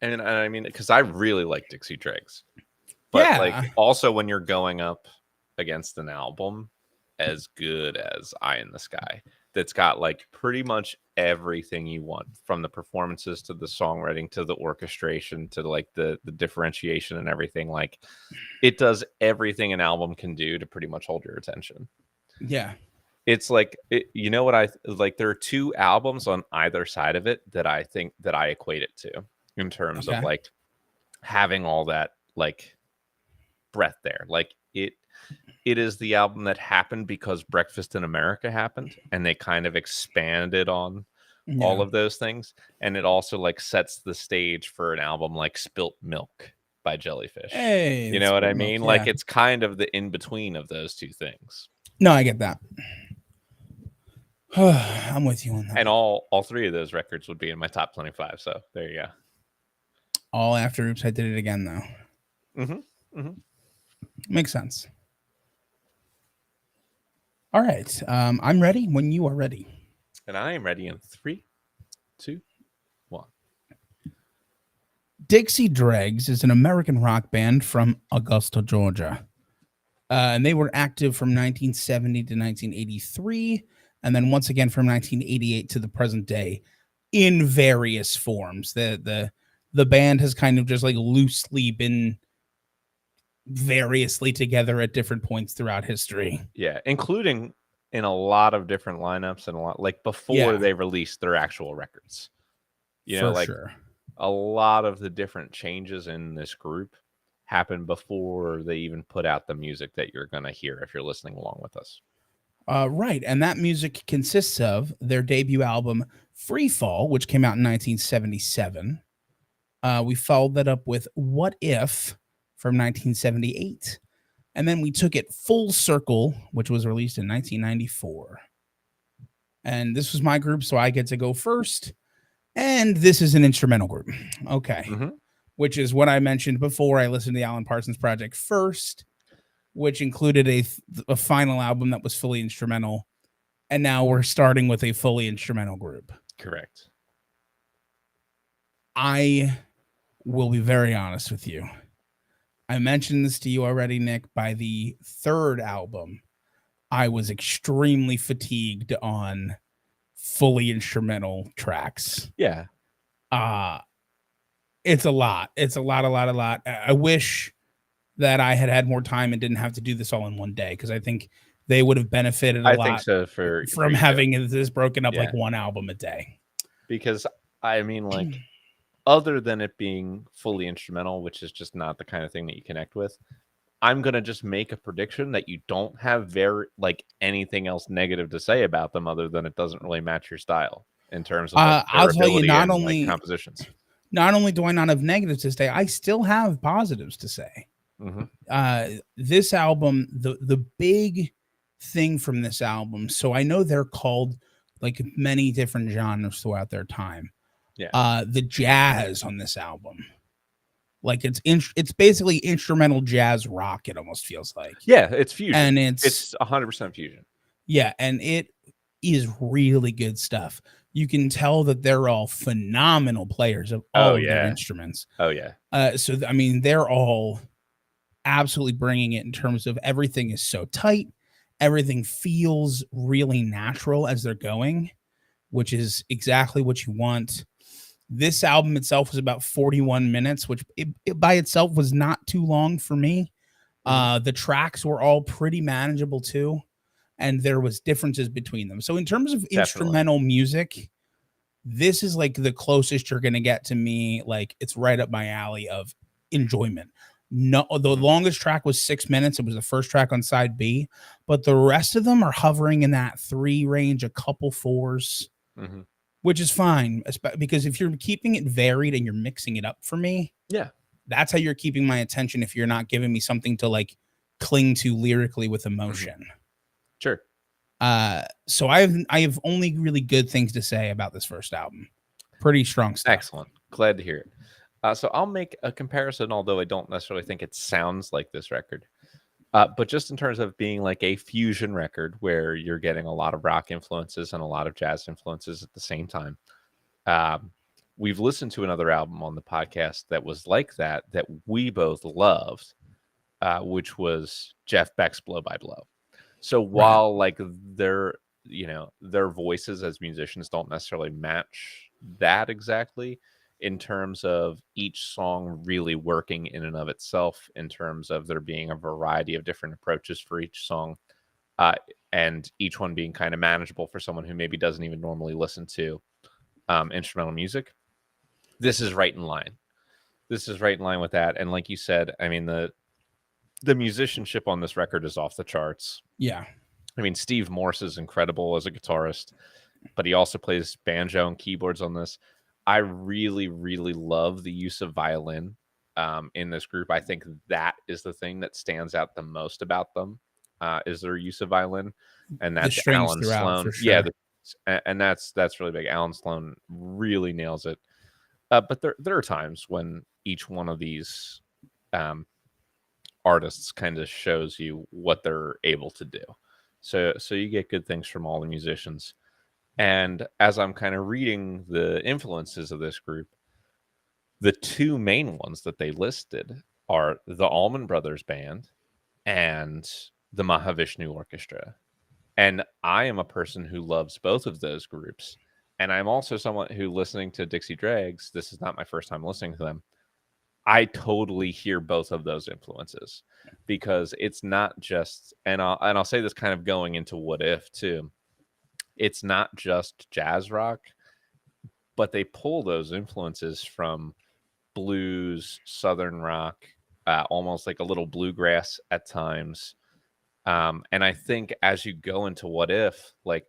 and I mean, because I really like Dixie Dregs, but like also when you're going up against an album as good as Eye in the Sky, that's got like pretty much everything you want, from the performances to the songwriting to the orchestration to like the differentiation and everything. Like, it does everything an album can do to pretty much hold your attention. Yeah. It's like, you know what I like? There are two albums on either side of it that I think that I equate it to in terms of like having all that like breadth there. Like it is the album that happened because Breakfast in America happened, and they kind of expanded on all of those things. And it also like sets the stage for an album like Spilt Milk by Jellyfish. Hey, you know what I mean? Like it's kind of the in between of those two things. No, I get that. I'm with you on that. And all three of those records would be in my top 25. So there you go. All after Oops, I Did It Again, though. Makes sense. All right. I'm ready when you are ready. And I am ready in 3, 2, 1. Dixie Dregs is an American rock band from Augusta, Georgia. And they were active from 1970 to 1983. And then once again from 1988 to the present day in various forms. The the band has kind of just like loosely been variously together at different points throughout history. Yeah, including in a lot of different lineups and a lot like before they released their actual records. You know, like sure. A lot of the different changes in this group happened before they even put out the music that you're going to hear if you're listening along with us. Right, and that music consists of their debut album Free Fall, which came out in 1977. We followed that up with What If from 1978. And then we took it full circle, which was released in 1994. And this was my group, so I get to go first. And this is an instrumental group. Okay. Mm-hmm. Which is what I mentioned before. I listened to the Alan Parsons Project first, which included a final album that was fully instrumental. And now we're starting with a fully instrumental group. Correct. I will be very honest with you. I mentioned this to you already, Nick. By the third album, I was extremely fatigued on fully instrumental tracks. Yeah. It's a lot. It's a lot. I wish that I had more time and didn't have to do this all in one day, because I think they would have benefited a lot. Think so from having this broken up like one album a day. Because I mean, like, other than it being fully instrumental, which is just not the kind of thing that you connect with, I'm going to just make a prediction that you don't have anything else negative to say about them other than it doesn't really match your style in terms of I'll tell you, not only compositions. Not only do I not have negatives to say, I still have positives to say. Mm-hmm. This album, the big thing from this album, so I know they're called like many different genres throughout their time. Yeah. The jazz on this album, like it's basically instrumental jazz rock. It almost feels like. Yeah, it's fusion, and it's 100% fusion. Yeah, and it is really good stuff. You can tell that they're all phenomenal players of all of their instruments. Oh yeah. So I mean, they're all absolutely bringing it in terms of everything is so tight. Everything feels really natural as they're going, which is exactly what you want. This album itself was about 41 minutes, which it by itself was not too long for me. The tracks were all pretty manageable too, and there was differences between them. So in terms of instrumental music, this is like the closest you're going to get to me. Like, it's right up my alley of enjoyment. No, the longest track was 6 minutes. It was the first track on side B, but the rest of them are hovering in that 3 range, a couple 4s, which is fine, because if you're keeping it varied and you're mixing it up for me, that's how you're keeping my attention. If you're not giving me something to like cling to lyrically with emotion. Sure. So I have only really good things to say about this first album. Pretty strong stuff. Excellent. Glad to hear it. So I'll make a comparison, although I don't necessarily think it sounds like this record. But just in terms of being like a fusion record where you're getting a lot of rock influences and a lot of jazz influences at the same time. We've listened to another album on the podcast that was like that we both loved, which was Jeff Beck's Blow by Blow. So while like their voices as musicians don't necessarily match that exactly, in terms of each song really working in and of itself, in terms of there being a variety of different approaches for each song, and each one being kind of manageable for someone who maybe doesn't even normally listen to instrumental music, this is right in line. This is right in line with that. And like you said, I mean, the musicianship on this record is off the charts. Yeah. I mean, Steve Morse is incredible as a guitarist, but he also plays banjo and keyboards on this. I really, really love the use of violin in this group. I think that is the thing that stands out the most about them, is their use of violin. And that's Alan Sloan. Sure. Yeah, and that's really big. Alan Sloan really nails it. But there are times when each one of these artists kind of shows you what they're able to do. So you get good things from all the musicians. And as I'm kind of reading the influences of this group, the 2 main ones that they listed are the Allman Brothers Band and the Mahavishnu Orchestra. And I am a person who loves both of those groups. And I'm also someone who, listening to Dixie Dregs, this is not my first time listening to them, I totally hear both of those influences, because it's not just, and I'll say this kind of going into What If too, it's not just jazz rock, but they pull those influences from blues, southern rock, almost like a little bluegrass at times. And I think as you go into What If, like,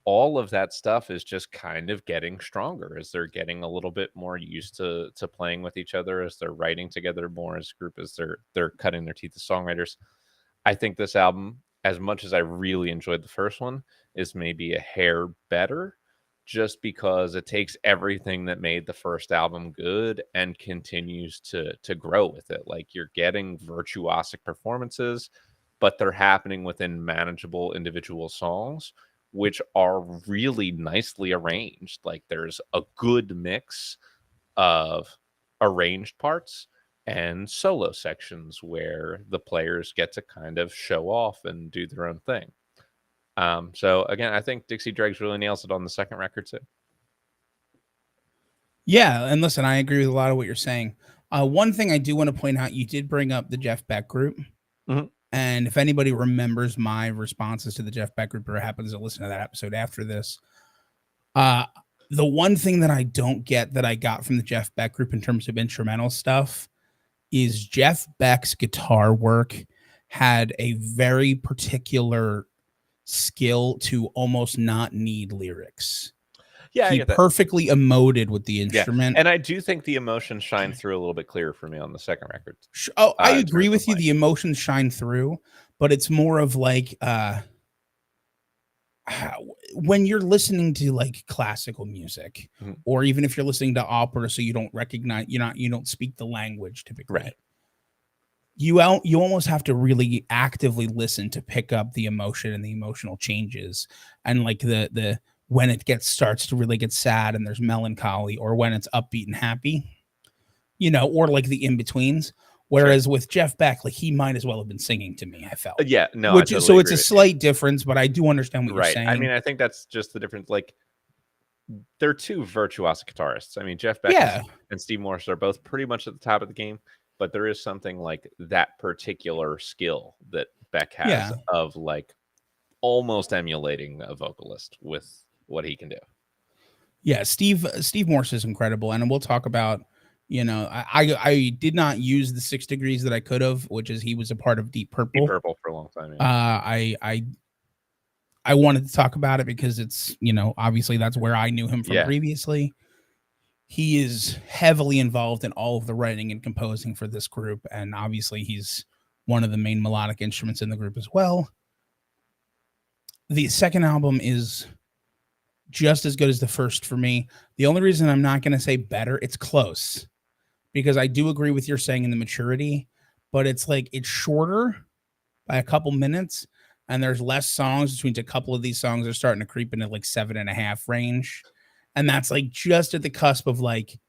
all of that stuff is just kind of getting stronger as they're getting a little bit more used to playing with each other, as they're writing together more as a group, as they're cutting their teeth as songwriters. I think this album, as much as I really enjoyed the first one, is maybe a hair better, just because it takes everything that made the first album good and continues to grow with it. Like, you're getting virtuosic performances, but they're happening within manageable individual songs, which are really nicely arranged. Like, there's a good mix of arranged parts and solo sections where the players get to kind of show off and do their own thing. So again, I think Dixie Dregs really nails it on the second record too. Yeah, and listen, I agree with a lot of what you're saying. One thing I do want to point out, you did bring up the Jeff Beck group. Mm-hmm. And if anybody remembers my responses to the Jeff Beck group or happens to listen to that episode after this, the one thing that I don't get that I got from the Jeff Beck group in terms of instrumental stuff is Jeff Beck's guitar work had a very particular skill to almost not need lyrics. Yeah, he perfectly emoted with the instrument. Yeah. And I do think the emotions shine through a little bit clearer for me on the second record. Oh, I agree with you. The emotions shine through, but it's more of like when you're listening to like classical music, mm-hmm. or even if you're listening to opera, so you don't recognize, you don't speak the language typically. Right. You almost have to really actively listen to pick up the emotion and the emotional changes, and like the when it starts to really get sad and there's melancholy, or when it's upbeat and happy, or like the in-betweens. Whereas with Jeff Beck, like, he might as well have been singing to me, I felt. Yeah, no, so it's a slight difference, but I do understand what you're saying. I mean, I think that's just the difference. Like, they're two virtuosic guitarists. I mean, Jeff Beck and Steve Morse are both pretty much at the top of the game, but there is something like that particular skill that Beck has of like almost emulating a vocalist with what he can do. Yeah, Steve Morse is incredible, and we'll talk about, I did not use the 6 degrees that I could have, which is he was a part of Deep Purple. Deep Purple for a long time. Yeah. I wanted to talk about it because it's, obviously that's where I knew him from previously. He is heavily involved in all of the writing and composing for this group, and obviously he's one of the main melodic instruments in the group as well. The second album is just as good as the first for me. The only reason I'm not going to say better, it's close, because I do agree with your saying in the maturity, but it's like it's shorter by a couple minutes, and there's less songs, which means a couple of these songs are starting to creep into like 7.5 range. And that's like just at the cusp of like,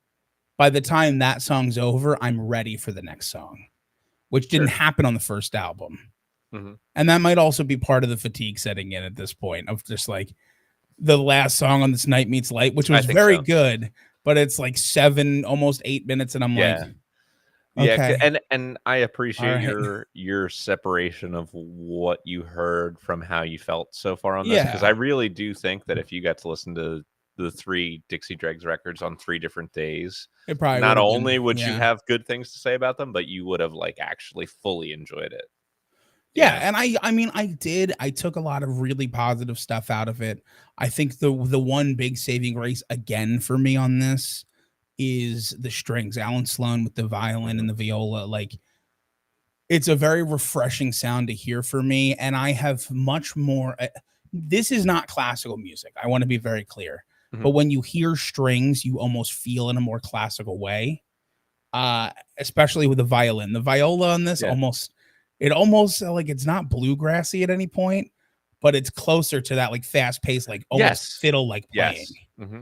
by the time that song's over, I'm ready for the next song, which didn't happen on the first album. Mm-hmm. And that might also be part of the fatigue setting in at this point of just like the last song on This Night Meets Light, which was very good, but it's like 7, almost 8 minutes. And I'm like, okay. And I appreciate your separation of what you heard from how you felt so far on this. Because I really do think that if you got to listen to the 3 Dixie Dregs records on 3 different days, it probably not only would you have good things to say about them, but you would have like actually fully enjoyed it. Yeah, and I mean, I took a lot of really positive stuff out of it. I think the one big saving grace again for me on this is the strings. Alan Sloan with the violin and the viola. Like, it's a very refreshing sound to hear for me, and I have much more. This is not classical music. I want to be very clear. Mm-hmm. But when you hear strings, you almost feel in a more classical way, especially with the violin. The viola on this almost like it's not bluegrassy at any point, but it's closer to that like fast paced, like almost fiddle like playing. Mm-hmm.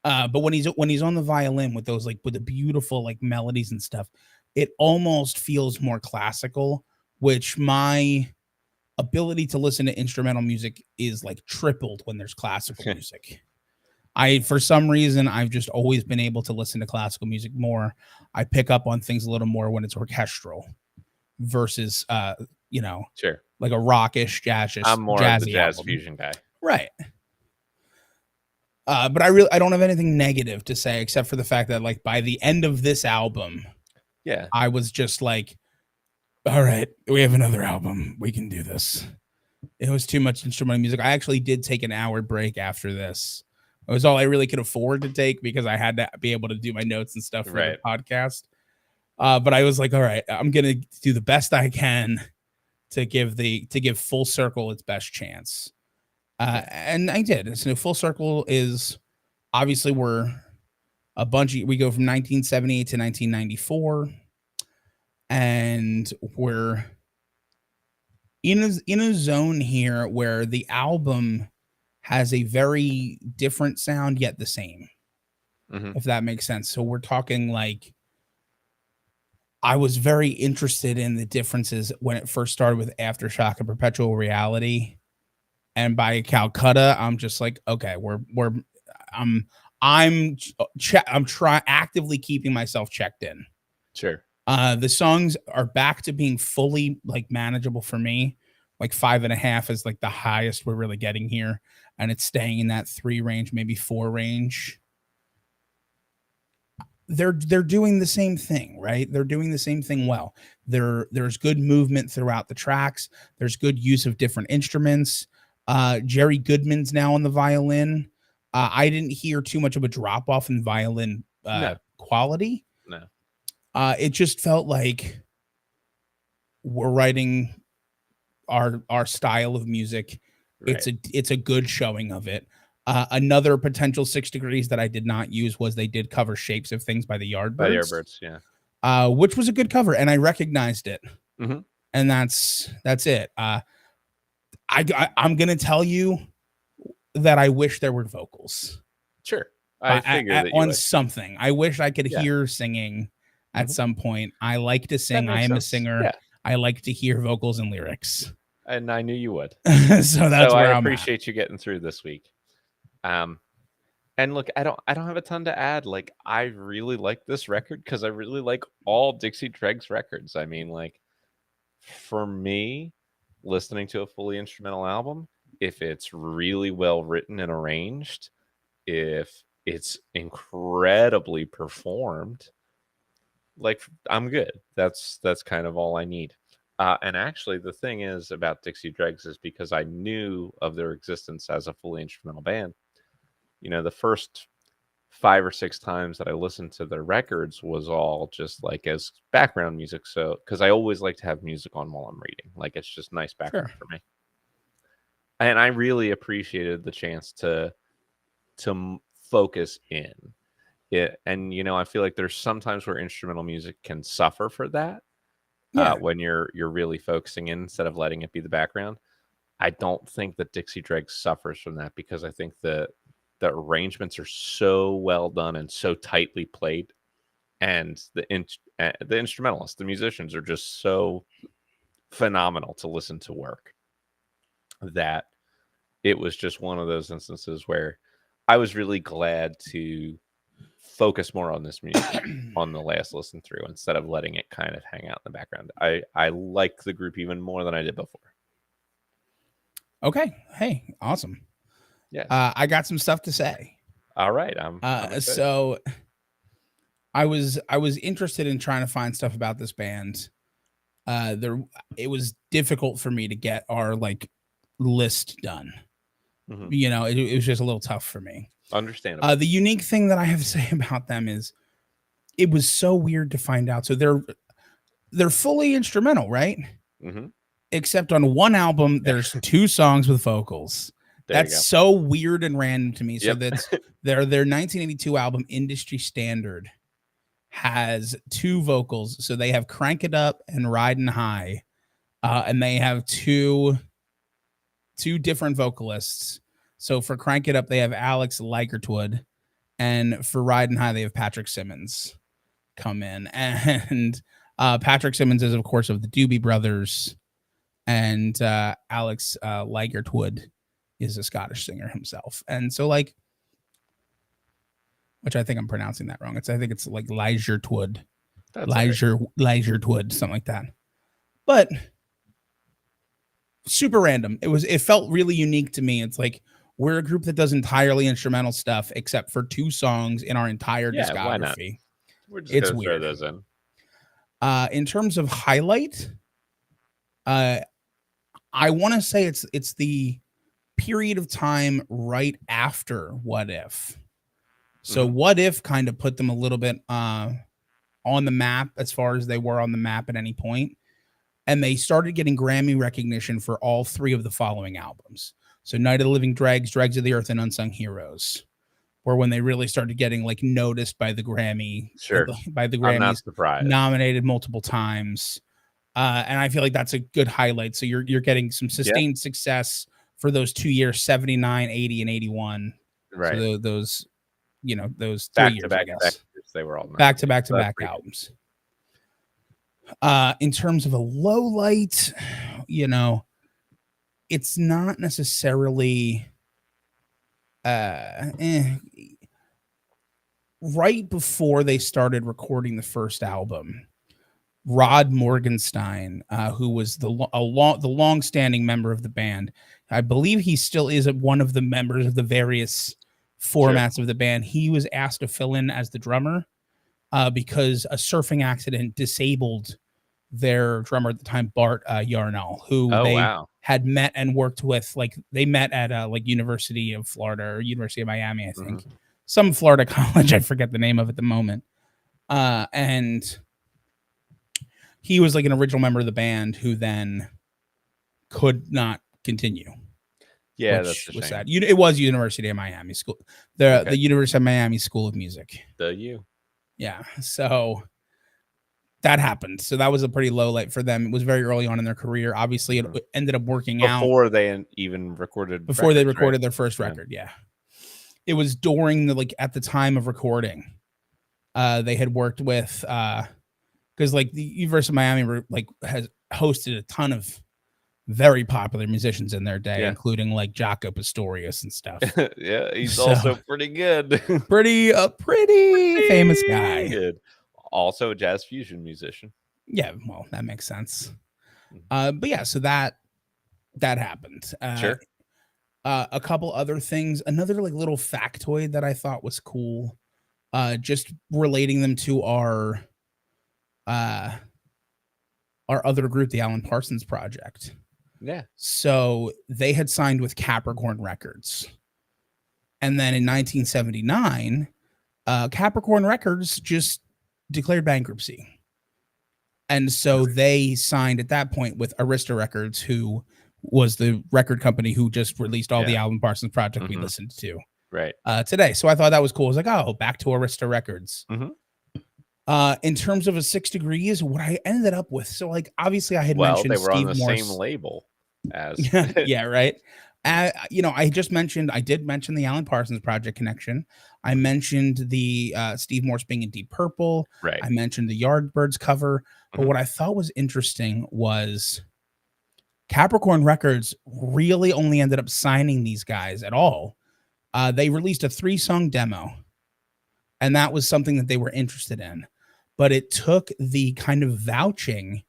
But when he's on the violin with those like with the beautiful like melodies and stuff, it almost feels more classical, which my ability to listen to instrumental music is like tripled when there's classical music. For some reason, I've just always been able to listen to classical music more. I pick up on things a little more when it's orchestral versus, Sure. like a rockish, I'm more of the jazzy jazz album. fusion guy. Right. But I don't have anything negative to say except for the fact that like by the end of this album, yeah, I was just like, all right, we have another album. We can do this. It was too much instrumental music. I actually did take an hour break after this. It was all I really could afford to take because I had to be able to do my notes and stuff for the podcast. But I was like, all right, I'm gonna do the best I can to give Full Circle its best chance. And I did. So Full Circle is obviously we go from 1978 to 1994, and we're in a zone here where the album has a very different sound yet the same, if that makes sense. So we're talking like, I was very interested in the differences when it first started with Aftershock and Perpetual Reality, and by Calcutta, I'm just like, okay, I'm actively keeping myself checked in. Sure. The songs are back to being fully like manageable for me. Like 5.5 is like the highest we're really getting here, and it's staying in that 3 range, maybe 4 range. They're doing the same thing, right? They're doing the same thing well. There's good movement throughout the tracks. There's good use of different instruments. Jerry Goodman's now on the violin. I didn't hear too much of a drop off in violin quality. No. It just felt like we're writing our style of music. Right. It's a good showing of it. Another potential 6 degrees that I did not use was they did cover Shapes of Things by the Yardbirds. Yeah. Which was a good cover, and I recognized it. And that's it. I'm gonna tell you that I wish there were vocals. Sure. I figured that you on would. Something. I wish I could hear singing at some point. I like to sing. I am a singer. Yeah. I like to hear vocals and lyrics. And I knew you would. So that's where I appreciate you getting through this week. And look, I don't have a ton to add. Like, I really like this record because I really like all Dixie Dregs records. I mean, like, for me, listening to a fully instrumental album, if it's really well written and arranged, if it's incredibly performed, like, I'm good. That's kind of all I need. And actually, the thing is about Dixie Dregs is because I knew of their existence as a fully instrumental band. You know, the first 5 or 6 times that I listened to their records was all just like as background music. So, because I always like to have music on while I'm reading, like it's just nice background for me. And I really appreciated the chance to focus in it. And you know, I feel like there's sometimes where instrumental music can suffer for that. When you're really focusing in instead of letting it be the background. I don't think that Dixie Dregs suffers from that because I think the arrangements are so well done and so tightly played, and the instrumentalists, the musicians, are just so phenomenal to listen to work that it was just one of those instances where I was really glad to focus more on this music on the last listen through instead of letting it kind of hang out in the background. I like the group even more than I did before. Okay. Hey, awesome. Yes. I got some stuff to say. All right. So I was interested in trying to find stuff about this band. It was difficult for me to get our like list done. You know, it was just a little tough for me. Understandable. The unique thing that I have to say about them is it was so weird to find out. So they're fully instrumental, right? Except on one album, there's 2 songs with vocals. That's so weird and random to me. So that's their 1982 album, Industry Standard, has 2 vocals. So they have Crank It Up and Riding High. And they have two different vocalists. So for Crank It Up, they have Alex Ligertwood. And for Riding High, they have Patrick Simmons come in. And Patrick Simmons is, of course, of the Doobie Brothers. And Alex Ligertwood is a Scottish singer himself. And so, like, which I think I'm pronouncing that wrong. I think it's like Ligertwood. That's all right. Ligertwood, something like that. But super random. It felt really unique to me. It's like we're a group that does entirely instrumental stuff except for 2 songs in our entire discography. Why not? We're just gonna throw those in. In terms of highlight, I want to say it's the period of time right after What If. So What If kind of put them a little bit on the map as far as they were on the map at any point. And they started getting Grammy recognition for all 3 of the following albums. So Night of the Living Dregs, Dregs of the Earth, and Unsung Heroes were when they really started getting like noticed by the Grammy. Sure. By the Grammys. I'm not surprised. Nominated multiple times. And I feel like that's a good highlight. So you're getting some sustained success for those 2 years, 79, 80, and 81. Right. So those 3 years, I guess. They were all back to back albums. In terms of a low light, it's not necessarily right before they started recording the first album. Rod Morgenstein, who was the long-standing member of the band, I believe he still is one of the members of the various formats of the band. He was asked to fill in as the drummer because a surfing accident disabled their drummer at the time, Bart Yarnall, who had met and worked with. Like they met at University of Florida or University of Miami, I think, some Florida college. I forget the name of it at the moment, and he was like an original member of the band who then could not continue. Yeah, that's a shame. Sad. It was University of Miami School, the University of Miami School of Music. Yeah, so that happened. So that was a pretty low light for them. It was very early on in their career. Obviously, it ended up working out before they even recorded. They recorded their first record. Yeah, it was during at the time of recording. They had worked with because the University of Miami has hosted a ton of very popular musicians in their day, including Jaco Pastorius and stuff. Yeah, he's also pretty good. pretty famous guy. Good. Also a jazz fusion musician. Yeah, well, that makes sense. But yeah, so that happened. Sure. A couple other things. Another little factoid that I thought was cool. Just relating them to our other group, the Alan Parsons Project. Yeah. So they had signed with Capricorn Records. And then in 1979, Capricorn Records just declared bankruptcy. And so they signed at that point with Arista Records, who was the record company who just released all the Alan Parsons Project we listened to today. So I thought that was cool. I was like, oh, back to Arista Records. In terms of a 6 Degrees, what I ended up with. So obviously I had mentioned they were Steve on the Morse. same label as yeah, right. I did mention the Alan Parsons Project connection. I mentioned the Steve Morse being in Deep Purple. Right. I mentioned the Yardbirds cover. But what I thought was interesting was Capricorn Records really only ended up signing these guys at all. They released a 3-song demo, and that was something that they were interested in. But it took the kind of vouching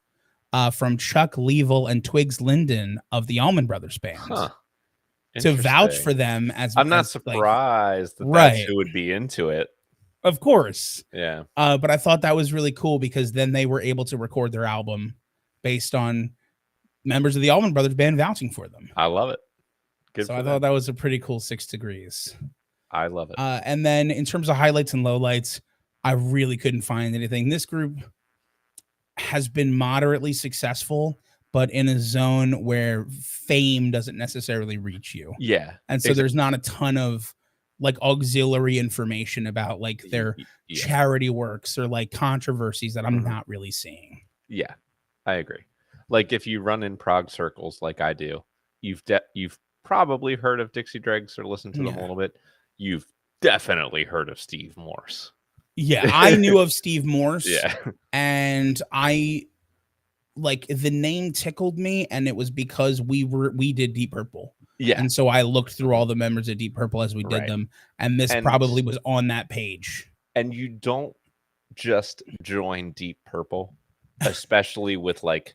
from Chuck Leavell and Twigs Linden of the Allman Brothers Band to vouch for them as. I'm not surprised that's who would be into it. Of course. Yeah. But I thought that was really cool because then they were able to record their album based on members of the Allman Brothers Band vouching for them. I love it. Good. So I thought that was a pretty cool 6 Degrees. I love it. And then in terms of highlights and lowlights, I really couldn't find anything. This group has been moderately successful, but in a zone where fame doesn't necessarily reach you. Yeah. And so there's not a ton of auxiliary information about their charity works or controversies that I'm not really seeing. Yeah, I agree. If you run in prog circles like I do, you've probably heard of Dixie Dregs or listened to them a little bit. You've definitely heard of Steve Morse. Yeah, I knew of Steve Morse. Yeah. And I the name tickled me, and it was because we did Deep Purple. Yeah. And so I looked through all the members of Deep Purple as we did them, and this probably was on that page. And you don't just join Deep Purple, especially with like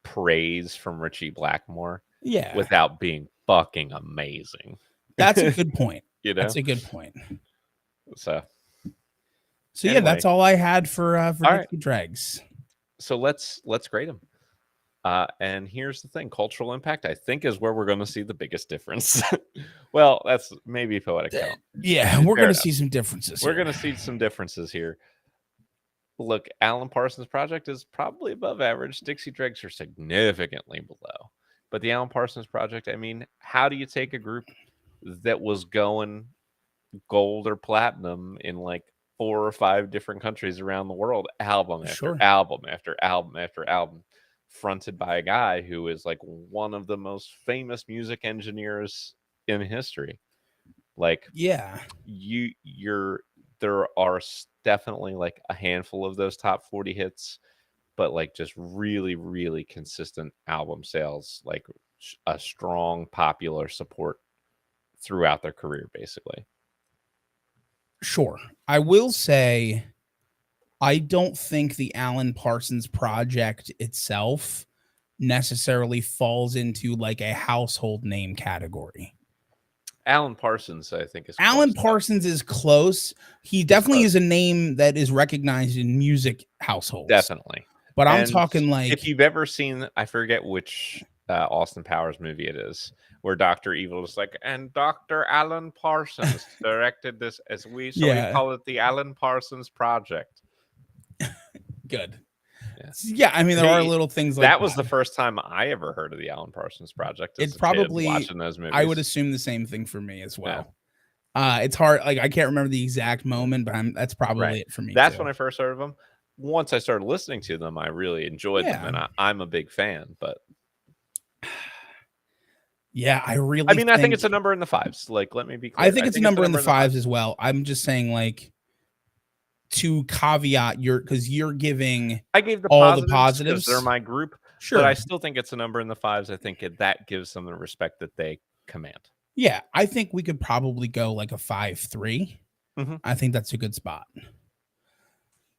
praise from Richie Blackmore, without being fucking amazing. That's a good point. That's a good point. So yeah, that's all I had for Dixie Dregs. So let's grade them. And here's the thing: cultural impact, I think, is where we're going to see the biggest difference. Well, that's maybe poetic count. Yeah, we're going to see some differences. We're going to see some differences here. Look, Alan Parsons Project is probably above average. Dixie Dregs are significantly below. But the Alan Parsons Project, I mean, how do you take a group that was going gold or platinum in like 4 or 5 different countries around the world, album after album after album after album, fronted by a guy who is like one of the most famous music engineers in history? Like, there are definitely like a handful of those top 40 hits, but like just really, really consistent album sales, like a strong popular support throughout their career, basically. Sure. I will say, I don't think the Alan Parsons Project itself necessarily falls into like a household name category. Alan Parsons, I think, is Alan Parsons is close. He definitely is a name that is recognized in music households. Definitely. But I'm talking like, if you've ever seen, I forget which Austin Powers movie it is, where Dr. Evil is like, and Dr. Alan Parsons directed this we call it the Alan Parsons Project. Good. Yeah, I mean, there are little things like that. Was the first time I ever heard of the Alan Parsons Project. It's probably watching those movies. I would assume the same thing for me as well. Yeah. It's hard. Like, I can't remember the exact moment, but that's probably it for me. That's when I first heard of them. Once I started listening to them, I really enjoyed them, and I'm a big fan. But yeah, I think it's a number in the 5s. Like, let me be clear. I think it's a number in the 5s as well. I'm just saying, like, to caveat because you're giving, I gave all the positives. They're my group, but I still think it's a number in the 5s. I think that gives them the respect that they command. Yeah, I think we could probably go like a 5.3. I think that's a good spot.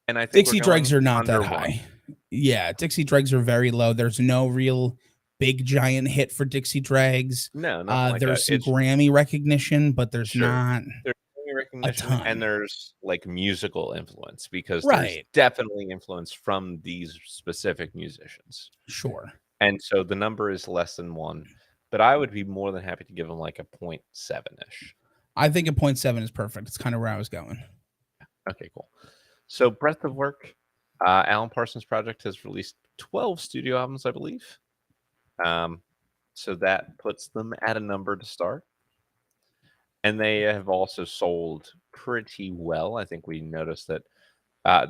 And I think Dixie Dregs are not that high. Yeah, Dixie Dregs are very low. There's no real big giant hit for Dixie Dregs. No, there's some Grammy recognition, but there's not. There's Grammy recognition, and there's like musical influence, because there's definitely influence from these specific musicians. Sure. And so the number is less than 1, but I would be more than happy to give them like a 0.7-ish. I think a 0.7 is perfect. It's kind of where I was going. Okay, cool. So breadth of work, Alan Parsons Project has released 12 studio albums, I believe. So that puts them at a number to start. And they have also sold pretty well. I think we noticed that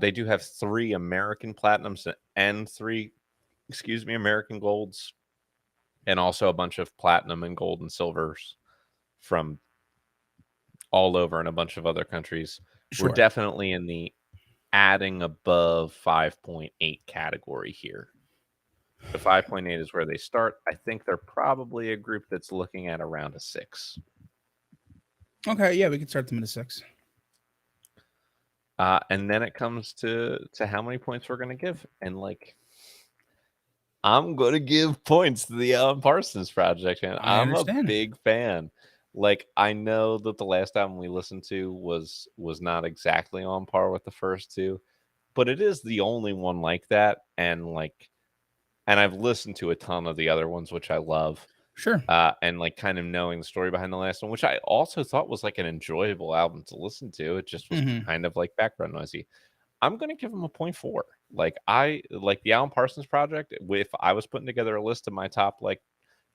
they do have 3 American Platinums and 3, American Golds, and also a bunch of Platinum and Gold and Silvers from all over in a bunch of other countries. We're definitely in the adding above 5.8 category here. The 5.8 is where they start. I think they're probably a group that's looking at around a 6. Okay, yeah, we can start them at a 6. And then it comes to how many points we're going to give. And like, I'm going to give points to the Alan Parsons Project, man. I'm a big fan. Like, I know that the last album we listened to was not exactly on par with the first 2, but it is the only one like that. And I've listened to a ton of the other ones, which I love. Sure. And like kind of knowing the story behind the last one, which I also thought was like an enjoyable album to listen to. It just was kind of like background noisy. I'm going to give them a 0.4. Like, I like the Alan Parsons Project. If I was putting together a list of my top, like,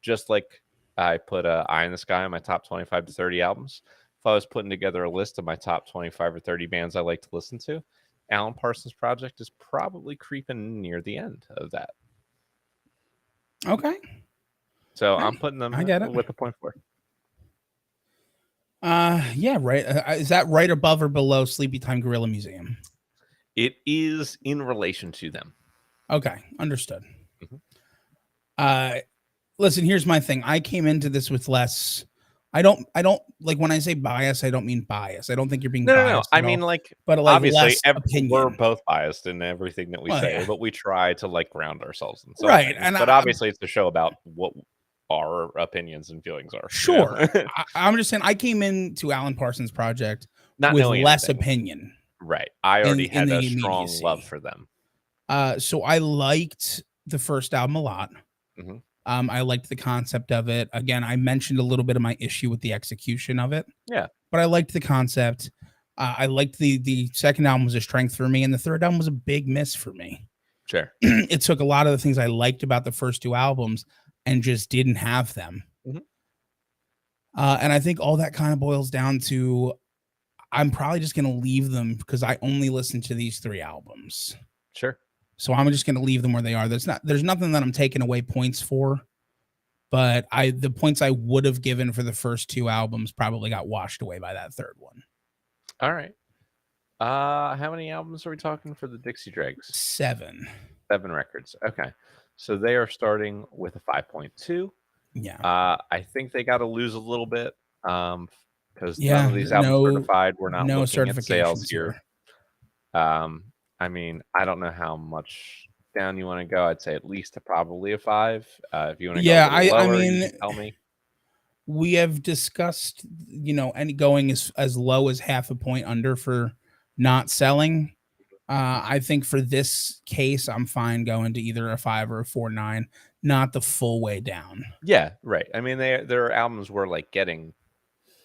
just like I put Eye in the Sky on my top 25 to 30 albums. If I was putting together a list of my top 25 or 30 bands I like to listen to, Alan Parsons Project is probably creeping near the end of that. Okay. So I'm putting them with a 0.4. Yeah, right. Is that right above or below Sleepy Time Gorilla Museum? It is in relation to them. Okay, understood. Listen, here's my thing. I came into this with less. I don't like when I say bias. I don't mean bias. I don't think you're being No. biased I at mean, all. like, But like obviously, less we're opinion. both biased in everything that we Well, say, yeah, but we try to like ground ourselves in some right. things. And But obviously, it's a show about what our opinions and feelings are. sure, I'm just saying. I came into Alan Parsons Project Not with knowing less anything. opinion Right. I already in had a the strong love immediacy. for them. So I liked the first album a lot. Hmm. I liked the concept of it. Again, I mentioned a little bit of my issue with the execution of it. Yeah. But I liked the concept. I liked the second album was a strength for me, and the third album was a big miss for me. Sure. It took a lot of the things I liked about the first two albums and just didn't have them. Hmm. And I think all that kind of boils down to I'm probably just going to leave them because I only listened to these three albums. Sure. So I'm just going to leave them where they are. There's nothing that I'm taking away points for, but the points I would have given for the first two albums probably got washed away by that third one. All right. How many albums are we talking for the Dixie Dregs? 7. 7 records. Okay. So they are starting with a 5.2. Yeah. I think they got to lose a little bit because Yeah. none of these albums certified. We're not no looking at sales certifications here. I mean, I don't know how much down you want to go. I'd say at least probably a 5. If you want to go a little lower, you can tell me. We have discussed, any going as low as half a point under for not selling. I think for this case, I'm fine going to either a 5 or a 4.9, not the full way down. Yeah, right. I mean, their albums were like getting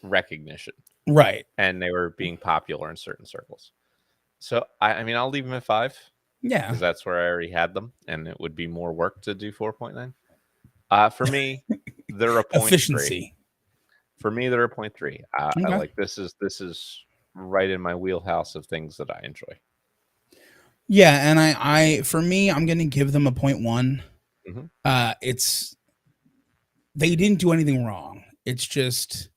recognition, right, and they were being popular in certain circles. So I mean, I'll leave them at 5. Yeah, because that's where I already had them, and it would be more work to do 4.9. For me, they're a 0.3. Efficiency. For me, they're a 0.3. Okay. I like this is right in my wheelhouse of things that I enjoy. Yeah, and I for me, I'm gonna give them a 0.1. Mm-hmm. It's they didn't do anything wrong. It's just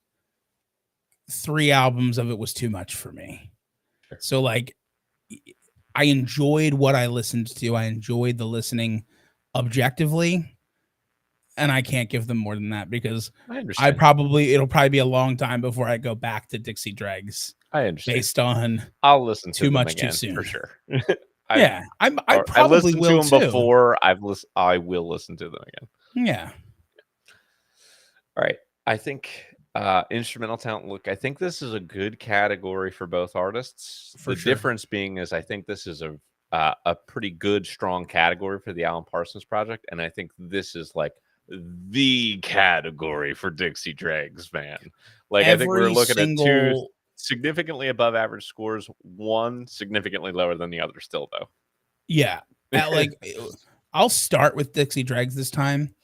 3 albums of it was too much for me. Sure. So like I enjoyed what I listened to. I enjoyed the listening objectively, and I can't give them more than that because it'll probably be a long time before I go back to Dixie Dregs. I understand. Based on I'll listen to too them much again, too soon for sure. I probably listened will to them too. before. I will listen to them again. Yeah. All right. I think instrumental talent. Look, I think this is a good category for both artists. The difference being is I think this is a pretty good, strong category for the Alan Parsons Project, and I think this is like the category for Dixie Dregs, man. Like I think we're looking at 2 significantly above average scores, 1 significantly lower than the other still, though. Yeah. I'll start with Dixie Dregs this time.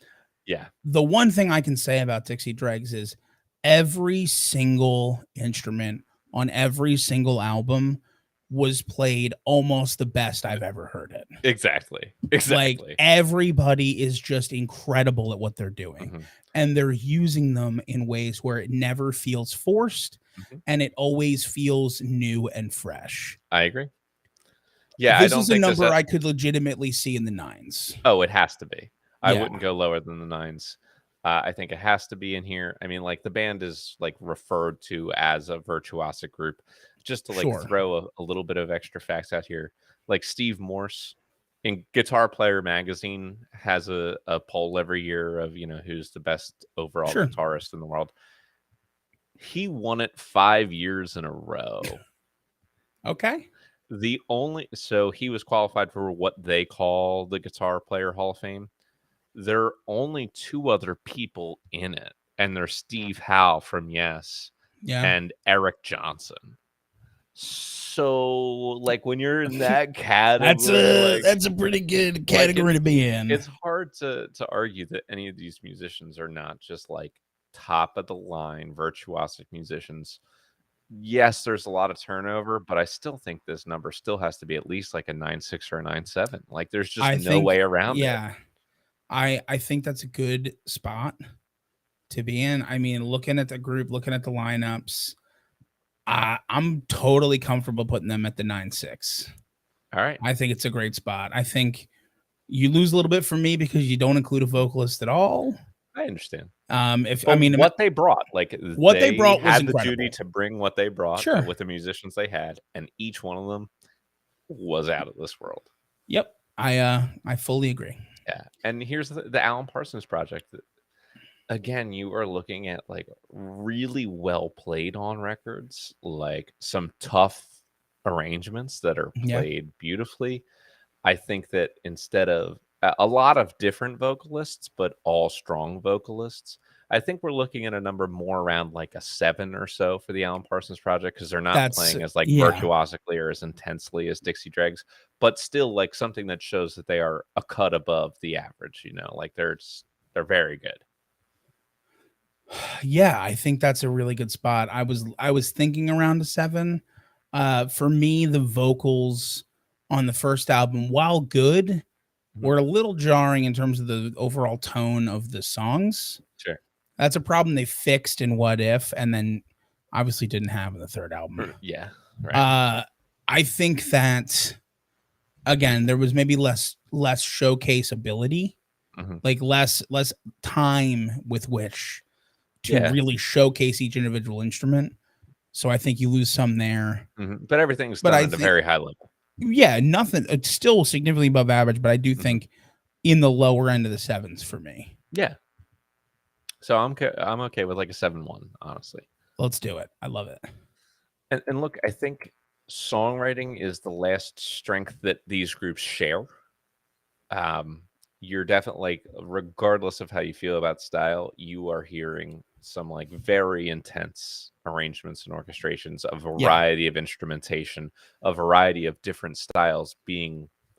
Yeah. The one thing I can say about Dixie Dregs is every single instrument on every single album was played almost the best I've ever heard it. Exactly. Like everybody is just incredible at what they're doing. Mm-hmm. And they're using them in ways where it never feels forced and it always feels new and fresh. I agree. Yeah, this is a number I could legitimately see in the 9s. Oh, it has to be. I wouldn't go lower than the 9s. I think it has to be in here. I mean, like the band is like referred to as a virtuosic group. Just to like throw a little bit of extra facts out here, like Steve Morse in Guitar Player magazine has a poll every year of who's the best overall guitarist in the world. He won it 5 years in a row. Okay. So he was qualified for what they call the Guitar Player Hall of Fame. There are only 2 other people in it, and they're Steve Howe from Yes and Eric Johnson. So, like when you're in that category, that's a pretty good category to be in. It's hard to argue that any of these musicians are not just like top of the line virtuosic musicians. Yes, there's a lot of turnover, but I still think this number still has to be at least like a 9.6 or a 9.7. Like there's just no way around it. I think that's a good spot to be in. I mean, looking at the group, looking at the lineups, I'm totally comfortable putting them at the 9.6. All right. I think it's a great spot. I think you lose a little bit for me because you don't include a vocalist at all. I understand. What they brought, like what they they brought was had the incredible. duty to bring what they brought Sure. with the musicians they had, and each one of them was out of this world. Yep. I fully agree. Yeah. And here's the Alan Parsons Project. Again, you are looking at like really well played on records, like some tough arrangements that are Yeah. played beautifully. I think that instead of a lot of different vocalists, but all strong vocalists, I think we're looking at a number more around like a 7 or so for the Alan Parsons Project, because they're not playing as like virtuosically or as intensely as Dixie Dregs, but still like something that shows that they are a cut above the average. Like they're very good. Yeah, I think that's a really good spot. I was thinking around a 7. For me, the vocals on the first album, while good, were a little jarring in terms of the overall tone of the songs. Sure. That's a problem they fixed in What If, and then obviously didn't have in the third album. Yeah. Right. I think that again, there was maybe less showcase ability, like less time with which to really showcase each individual instrument. So I think you lose some there. But everything's done at a very high level. Yeah, nothing. It's still significantly above average, but I do think in the lower end of the 7s for me. Yeah. So I'm okay with like a 7-1, honestly. Let's do it. I love it. And look, I think songwriting is the last strength that these groups share. You're definitely like, regardless of how you feel about style, you are hearing some like very intense arrangements and orchestrations, a variety of instrumentation, a variety of different styles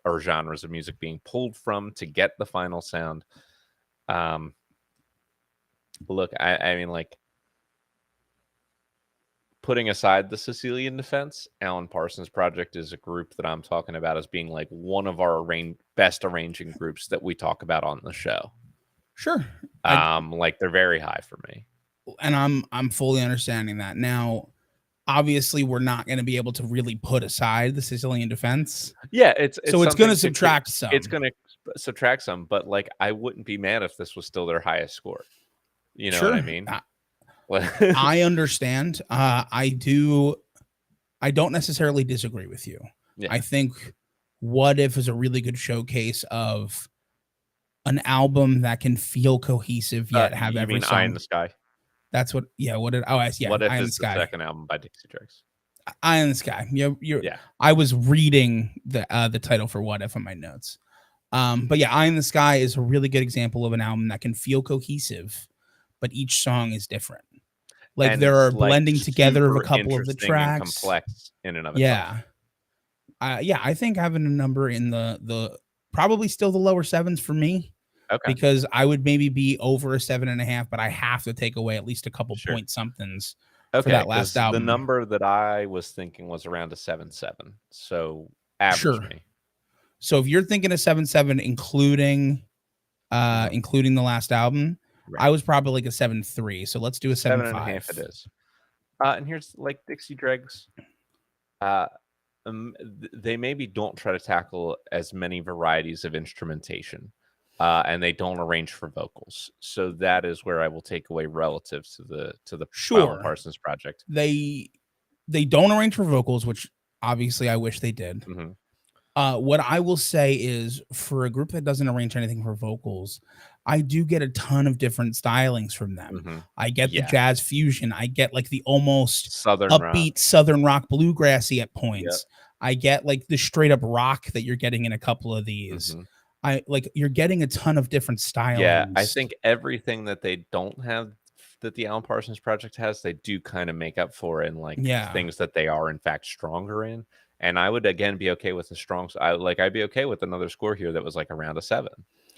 or genres of music being pulled from to get the final sound. Look, I mean, like, putting aside the Sicilian Defense, Alan Parsons Project is a group that I'm talking about as being like one of our best arranging groups that we talk about on the show. Sure. Like they're very high for me. And I'm fully understanding that. Now, obviously, we're not going to be able to really put aside the Sicilian Defense. Yeah, it's going to subtract some. It's going to subtract some, but like I wouldn't be mad if this was still their highest score. You know what I mean? I understand. I don't necessarily disagree with you. Yeah. I think What If is a really good showcase of an album that can feel cohesive yet have every mean song. Eye in the Sky. That's what. Yeah. What if Eye in the Sky. The second album by Dixie Dregs. Eye in the Sky. Yeah. I was reading the title for What If on my notes. But yeah, Eye in the Sky is a really good example of an album that can feel cohesive, but each song is different. Like there are blending together of a couple of the tracks. Complex in and of itself. I think having a number in the probably still the lower 7s for me. Okay. Because I would maybe be over a 7.5, but I have to take away at least a couple point somethings for that last album. The number that I was thinking was around a 7.7. So average me. So if you're thinking a 7.7, including the last album, right. I was probably like a 7.3. So let's do a 7.5. It is. And here's like Dixie Dregs. They maybe don't try to tackle as many varieties of instrumentation, and they don't arrange for vocals. So that is where I will take away relative to the Alan Parsons Project. They don't arrange for vocals, which obviously I wish they did. What I will say is, for a group that doesn't arrange anything for vocals, I do get a ton of different stylings from them. I get the jazz fusion. I get like the almost upbeat Southern rock bluegrassy at points. I get like the straight up rock that you're getting in a couple of these. You're getting a ton of different stylings. Yeah, I think everything that they don't have that the Alan Parsons Project has, they do kind of make up for in like things that they are in fact stronger in. And I would again be okay with I'd be okay with another score here that was like around a 7.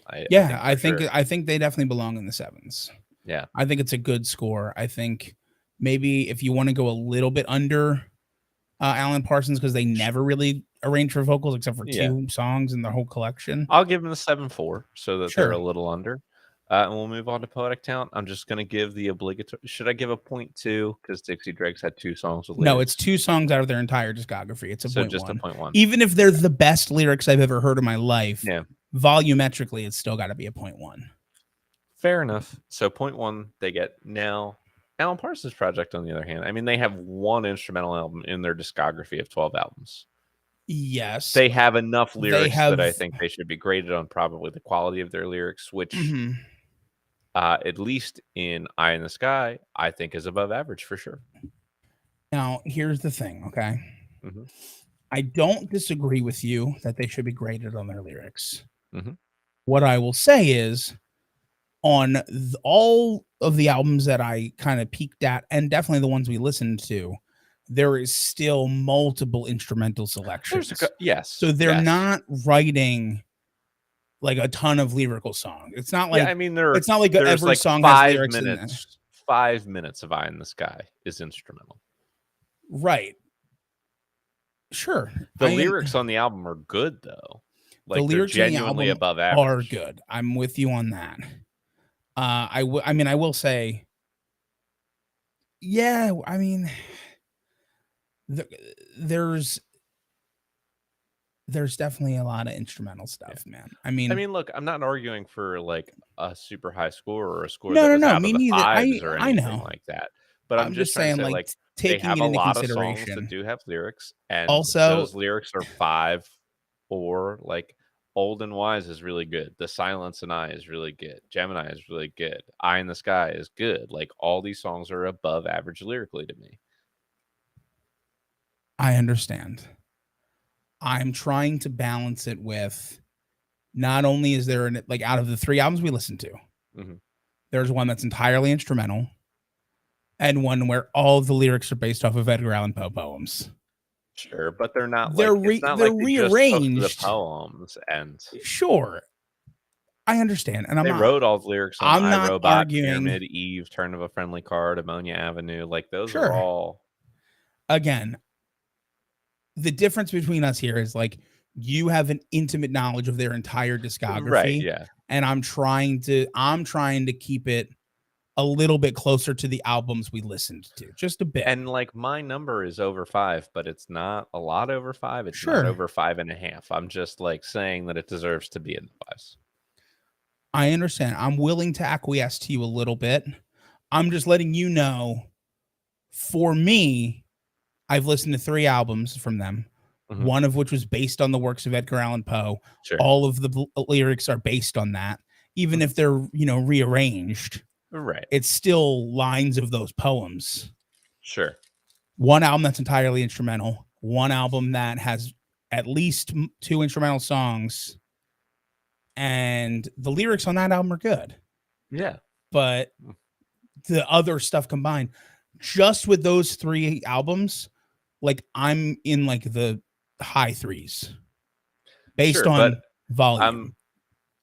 I think they definitely belong in the 7s. Yeah, I think it's a good score. I think maybe if you want to go a little bit under Alan Parsons, because they never really arranged for vocals except for 2 songs in the whole collection, I'll give them the 7.4 so that they're a little under. And we'll move on to Poetic Talent. I'm just going to give the obligatory. Should I give a 0.2 because Dixie Dregs had 2 songs with lyrics? No, it's 2 songs out of their entire discography. It's a 0.1. Just a 0.1. Even if they're the best lyrics I've ever heard in my life, volumetrically, it's still got to be a 0.1. Fair enough. So point one, they get now. Alan Parsons Project, on the other hand, I mean, they have one instrumental album in their discography of 12 albums. Yes, They have enough they lyrics that have. I think they should be graded on probably the quality of their lyrics, which, at least in Eye in the Sky, I think is above average for sure. Now, here's the thing, okay? Hmm. I don't disagree with you that they should be graded on their lyrics. Hmm. What I will say is, on all of the albums that I kind of peeked at, and definitely the ones we listened to, there is still multiple instrumental selections. Yes. So they're yes. not writing like a ton of lyrical songs. It's not like I mean, it's not like there's every like song has lyrics in minutes. there. 5 minutes of Eye in the Sky is instrumental. Right. Sure. The lyrics on the album are good though. Like the lyrics they're genuinely on the album above average. are good. I'm with you on that. I mean, I will say, yeah. I mean, there's definitely a lot of instrumental stuff, man. I mean, look, I'm not arguing for like a super high score or a score no, that no, was no, out me of the neither. fives or I anything know. like that. But I'm just trying saying, to say, like, like, they taking have it a into lot of songs consideration. that do have lyrics, and Also, those lyrics are 5 or like Old and Wise is really good. The Silence and I is really good. Gemini is really good. Eye in the Sky is good. Like all these songs are above average lyrically to me. I understand. I'm trying to balance it with not only is there like out of the 3 albums we listened to, there's one that's entirely instrumental and one where all of the lyrics are based off of Edgar Allan Poe poems. Sure, but they're not They're like it's not they're like they just took the rearranged. poems and Sure, I understand, and they wrote all the lyrics on I'm not iRobot, arguing. Pyramid, Eve, Turn of a Friendly Card, Ammonia Avenue. Like those are Sure. all. Again, the difference between us here is like you have an intimate knowledge of their entire discography, Right, yeah. and I'm trying to keep it a little bit closer to the albums we listened to, just a bit. And like my number is over 5, but it's not a lot over 5. It's Sure. not over 5.5. I'm just like saying that it deserves to be in the 5s. I understand. I'm willing to acquiesce to you a little bit. I'm just letting you know, for me, I've listened to 3 albums from them, one of which was based on the works of Edgar Allan Poe. Sure. All of the lyrics are based on that, even if they're, rearranged. Right. It's still lines of those poems. Sure. One album that's entirely instrumental, one album that has at least 2 instrumental songs, and the lyrics on that album are good. Yeah. But the other stuff combined, just with those 3 albums, like I'm in like the high 3s based on volume.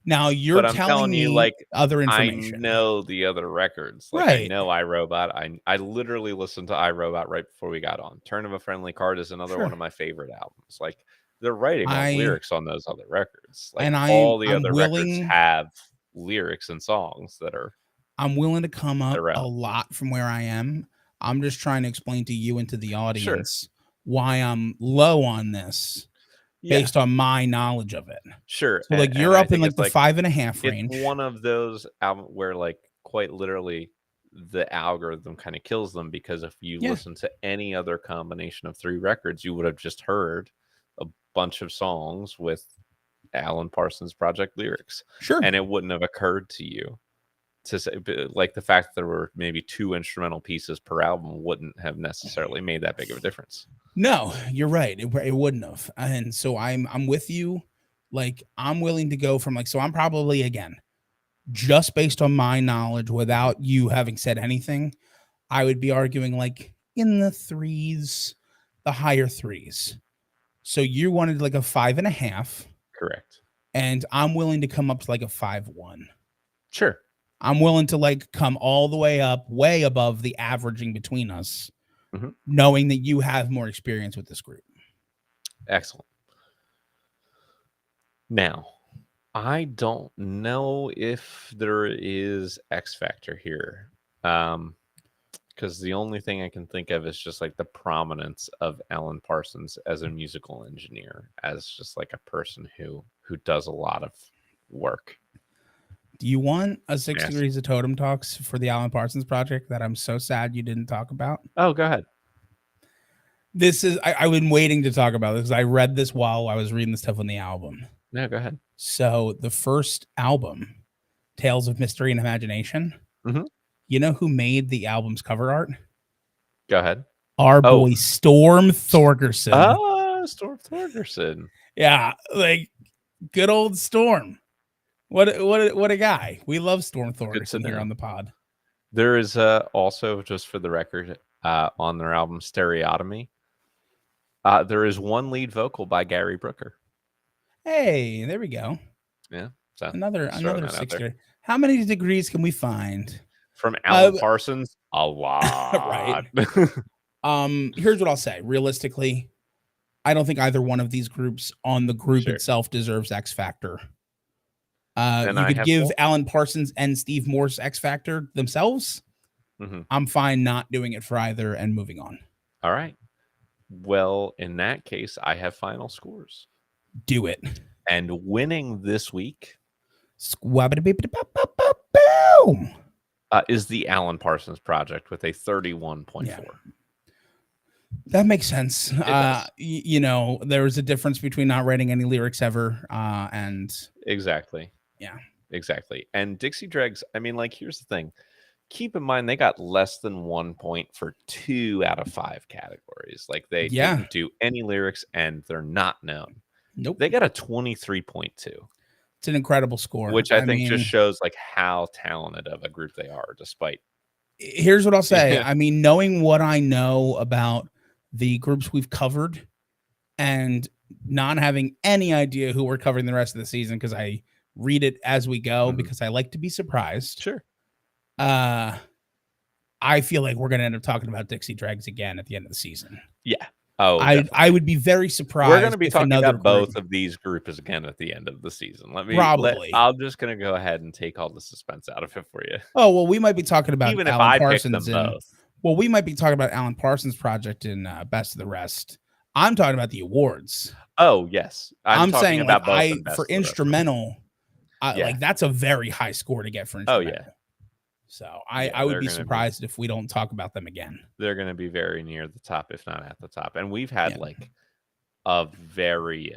Now you're telling me like other information. I know the other records. Like right. I know iRobot. I literally listened to iRobot right before we got on. Turn of a Friendly Card is another one of my favorite albums. Like they're writing all lyrics on those other records. Like all the other records have lyrics and songs that are. I'm willing to come up a lot from where I am. I'm just trying to explain to you and to the audience why I'm low on this based on my knowledge of it. Sure. So like you're up in like the 5.5 range. It's one of those albums where like quite literally the algorithm kind of kills them, because if you listen to any other combination of 3 records, you would have just heard a bunch of songs with Alan Parsons Project lyrics. Sure. And it wouldn't have occurred to you to say, like, the fact that there were maybe 2 instrumental pieces per album wouldn't have necessarily made that big of a difference. No, you're right. It wouldn't have. And so I'm with you. Like I'm willing to go from like, so I'm probably, again, just based on my knowledge without you having said anything, I would be arguing like in the 3s, the higher 3s. So you wanted like a 5.5. Correct. And I'm willing to come up to like a 5.1. Sure. I'm willing to like come all the way up, way above the averaging between us, knowing that you have more experience with this group. Excellent. Now, I don't know if there is X factor here, because the only thing I can think of is just like the prominence of Alan Parsons as a musical engineer, as just like a person who does a lot of work. Do you want a 6 Yes. Degrees of Totem Talks for the Alan Parsons Project that I'm so sad you didn't talk about? Oh, go ahead. This is I've been waiting to talk about this because I read this while I was reading the stuff on the album. No, go ahead. So the first album, Tales of Mystery and Imagination. Mm-hmm. You know who made the album's cover art? Go ahead. Our boy Storm Thorgerson. Ah, Storm Thorgerson. Yeah, like good old Storm. What a guy. We love Storm Thorgerson here on the pod. There is also, just for the record, on their album Stereotomy, there is one lead vocal by Gary Brooker. Hey, there we go. Yeah. So another 6 degrees. How many degrees can we find? From Alan Parsons? A lot. Right. Here's what I'll say. Realistically, I don't think either one of these groups on the group itself deserves X Factor. You could give Alan Parsons and Steve Morse X Factor themselves. Mm-hmm. I'm fine not doing it for either and moving on. All right. Well, in that case, I have final scores. Do it. And winning this week boom, is the Alan Parsons Project with a 31.4. Yeah. That makes sense. You know, there was a difference between not writing any lyrics ever and exactly. Yeah, exactly. And Dixie Dregs, I mean, like, here's the thing. Keep in mind, they got less than 1 point for 2 out of 5 categories. Like, they didn't do any lyrics and they're not known. Nope. They got a 23.2. It's an incredible score. Which I think just shows like how talented of a group they are, despite. Here's what I'll say. I mean, knowing what I know about the groups we've covered and not having any idea who we're covering the rest of the season, because I read it as we go because I like to be surprised. Sure. I feel like we're going to end up talking about Dixie Dregs again at the end of the season. Yeah. Oh, I would be very surprised. We're going to be talking about both of these groups again at the end of the season. I'm just going to go ahead and take all the suspense out of it for you. Oh, well, we might be talking about even Alan if I Parsons pick them both. Well, we might be talking about Alan Parsons Project in Best of the Rest. I'm talking about the awards. Oh, yes. I'm saying about like for instrumental, like that's a very high score to get for instrumental. Oh, yeah. So I would be surprised if we don't talk about them again. They're going to be very near the top, if not at the top. And we've had like a very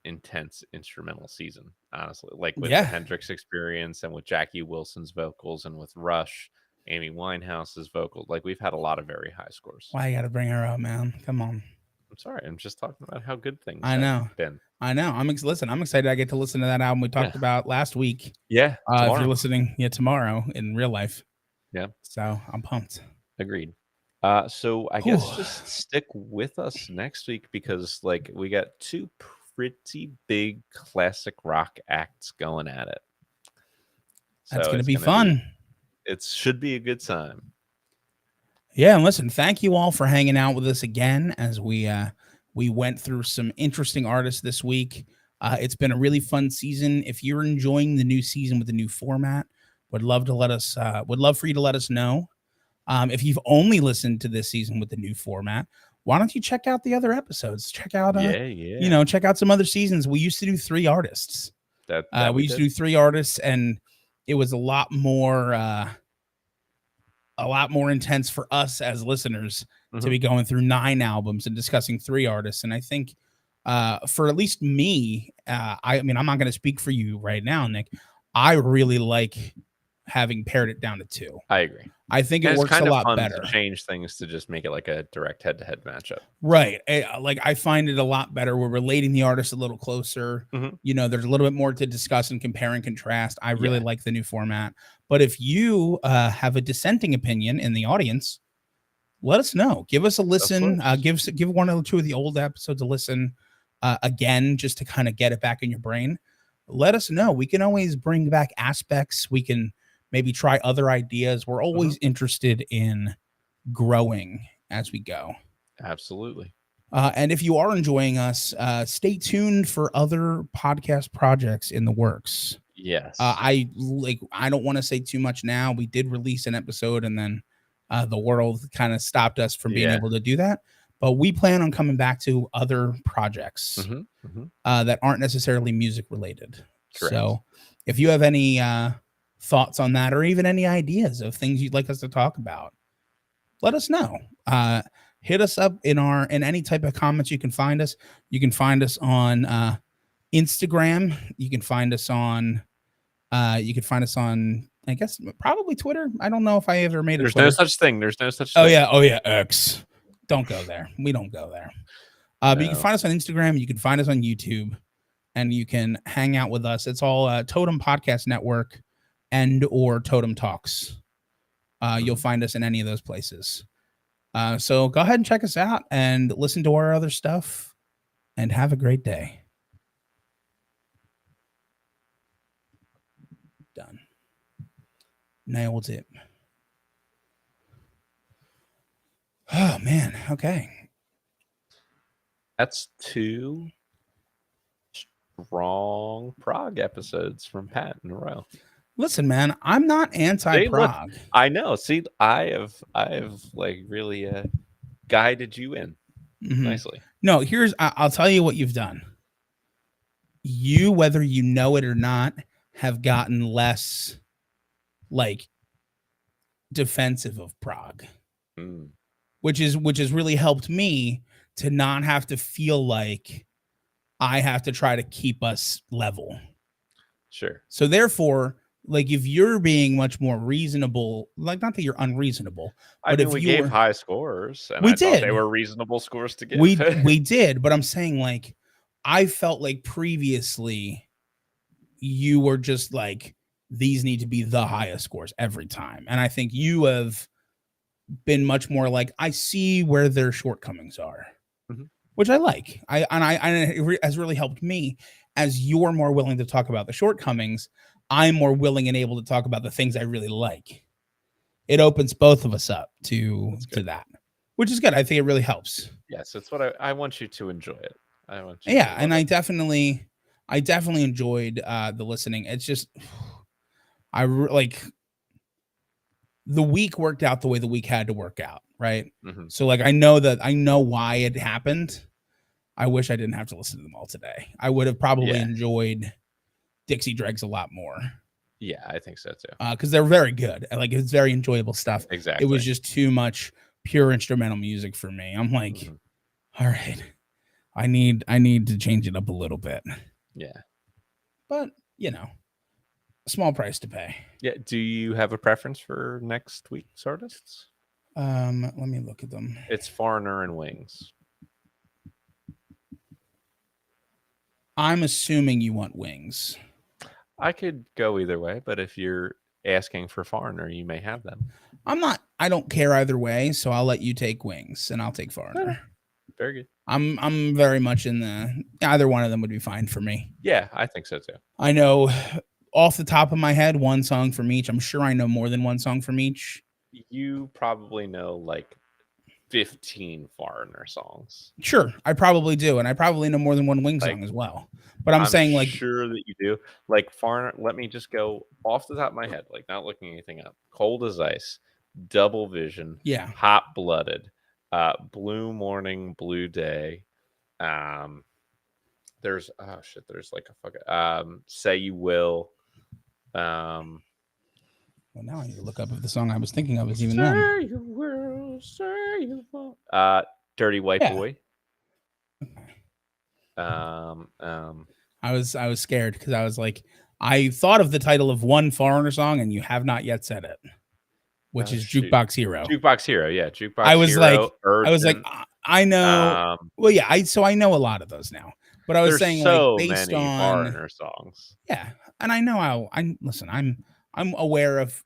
intense instrumental season, honestly. Like with the Hendrix Experience and with Jackie Wilson's vocals and with Rush, Amy Winehouse's vocals. Like we've had a lot of very high scores. Why you got to bring her up, man? Come on. I'm sorry. I'm just talking about how good things have been. I know. I'm excited. I get to listen to that album we talked about last week. Yeah. If you're listening tomorrow in real life. Yeah. So I'm pumped. Agreed. So I guess just stick with us next week because like we got 2 pretty big classic rock acts going at it. That's going to be fun. It should be a good time. Yeah, and listen, thank you all for hanging out with us again as we went through some interesting artists this week. It's been a really fun season. If you're enjoying the new season with the new format, would love for you to let us know. If you've only listened to this season with the new format, why don't you check out the other episodes? Check out check out some other seasons. We used to do 3 artists. We used to do 3 artists, and it was a lot more intense for us as listeners to be going through 9 albums and discussing 3 artists. And I think for at least me, I mean, I'm not going to speak for you right now, Nick. I really like having pared it down to 2. I agree. I think it works a lot better. To change things to just make it like a direct head-to-head matchup. Right. Like I find it a lot better. We're relating the artists a little closer. You know, there's a little bit more to discuss and compare and contrast. I really like the new format. But if you have a dissenting opinion in the audience, let us know. Give us a listen. Give 1 or 2 of the old episodes a listen again, just to kind of get it back in your brain. Let us know. We can always bring back aspects. We can maybe try other ideas. We're always interested in growing as we go. Absolutely. And if you are enjoying us, stay tuned for other podcast projects in the works. Yes. I don't want to say too much now. We did release an episode and then the world kind of stopped us from being able to do that. But we plan on coming back to other projects that aren't necessarily music related. Correct. So if you have any thoughts on that, or even any ideas of things you'd like us to talk about, let us know. Hit us up in any type of comments you can find us. You can find us on Instagram. You can find us on I guess probably Twitter. I don't know if I ever made a Twitter. No such thing. There's no such thing. Oh yeah, X. Don't go there. We don't go there. But you can find us on Instagram. You can find us on YouTube, and you can hang out with us. It's all Totem Podcast Network and or Totem Talks. You'll find us in any of those places. So go ahead and check us out and listen to our other stuff, and have a great day. Done. Nailed it. Oh man. Okay. That's 2 strong Prog episodes from Pat in a row. Listen, man, I'm not anti-Prog. I know. See, I have like really guided you in nicely. No, I'll tell you what you've done. You, whether you know it or not, have gotten less like defensive of Prog, which is really helped me to not have to feel like I have to try to keep us level. Sure. So therefore, like, if you're being much more reasonable, like, not that you're unreasonable, but if we you gave high scores, and we thought did. They were reasonable scores to give. We did, but I'm saying, like, I felt like previously you were just like, these need to be the highest scores every time. And I think you have been much more like, I see where their shortcomings are, which I like. It has really helped me. As you're more willing to talk about the shortcomings, I'm more willing and able to talk about the things I really like. It opens both of us up to that, which is good. I think it really helps. Yes, it's what I want you to enjoy it. I want you. Yeah, and I definitely enjoyed the listening. It's just like the week worked out the way the week had to work out, right? So like I know why it happened. I wish I didn't have to listen to them all today. I would have probably enjoyed Dixie Dregs a lot more. Yeah, I think so too. Because they're very good. Like, it's very enjoyable stuff. Exactly. It was just too much pure instrumental music for me. I'm like, all right, I need to change it up a little bit. Yeah. But, you know, a small price to pay. Yeah. Do you have a preference for next week's artists? Let me look at them. It's Foreigner and Wings. I'm assuming you want Wings. I could go either way, but if you're asking for Foreigner, you may have them. I don't care either way, so I'll let you take Wings and I'll take Foreigner. Very good. I'm very much in either one of them would be fine for me. Yeah, I think so too. I know off the top of my head one song from each. I'm sure I know more than one song from each. You probably know like 15 Foreigner songs. Sure, I probably do, and I probably know more than one Wing song as well. But I'm saying, like, sure that you do. Like Foreigner, let me just go off the top of my head, like not looking anything up. Cold as Ice, Double Vision, yeah, Hot Blooded, Blue Morning, Blue Day. There's there's like a fucking Say You Will. Well, now I need to look up if the song I was thinking of is even Say You Will, Say You Will. Dirty White Boy. I was scared because I was like, I thought of the title of one Foreigner song, and you have not yet said it, which is Jukebox Hero. Jukebox Hero, yeah. Jukebox I was Hero, like, I know. Well, yeah, so I know a lot of those now. But I was saying, so like, based many on Foreigner songs. Yeah, and I know listen. I'm aware of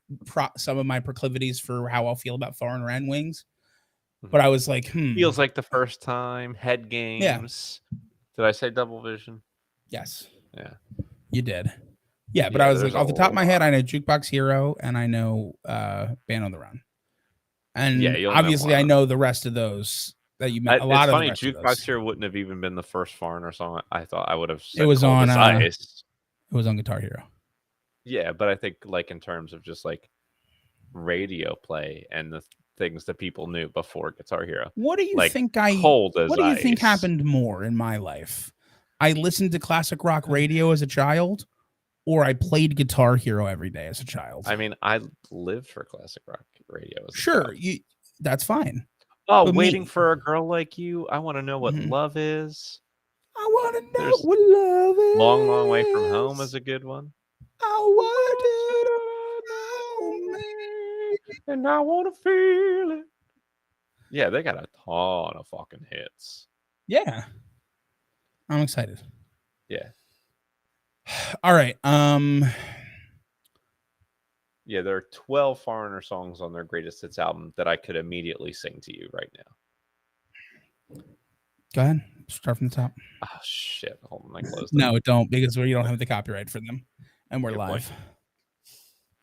some of my proclivities for how I'll feel about Foreigner and Wings. But I was like, Feels Like the First Time, Head Games. Yeah. Did I say Double Vision? Yes. Yeah. You did. Yeah, but I was like, off the top of my head, I know Jukebox Hero and I know Band on the Run. And obviously I know the rest of those that you met. It's funny, Jukebox Hero wouldn't have even been the first Foreigner song. I thought I would have said it was Cold on as Ice. It was on Guitar Hero. Yeah, but I think like in terms of just like radio play and the things that people knew before Guitar Hero. What do you think happened more in my life? I listened to classic rock radio as a child, or I played Guitar Hero every day as a child. I mean, I lived for classic rock radio. Sure, that's fine. Oh, but Waiting for a Girl Like You. I want to know what love is. I want to know what love is. Long, Long Way from Home is a good one. I want to know me, and I want to feel it. Yeah, they got a ton of fucking hits. Yeah. I'm excited. Yeah. All right. Yeah, there are 12 Foreigner songs on their greatest hits album that I could immediately sing to you right now. Go ahead. Start from the top. Oh shit. Hold on, I closed it. No, don't, because you don't have the copyright for them. And we're live. Point.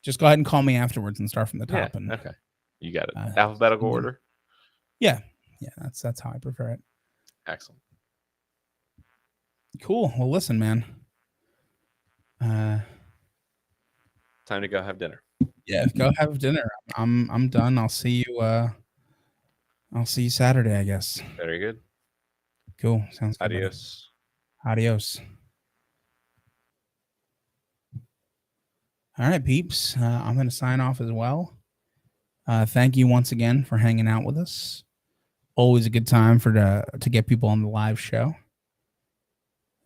Just go ahead and call me afterwards and start from the top. Yeah, okay. You got it. Alphabetical order? Yeah. Yeah, that's how I prefer it. Excellent. Cool. Well, listen, man. Time to go have dinner. Yeah, go have dinner. I'm done. I'll see you Saturday, I guess. Very good. Cool. Sounds good. Adios. Buddy. Adios. All right, peeps. I'm going to sign off as well. Thank you once again for hanging out with us. Always a good time to get people on the live show.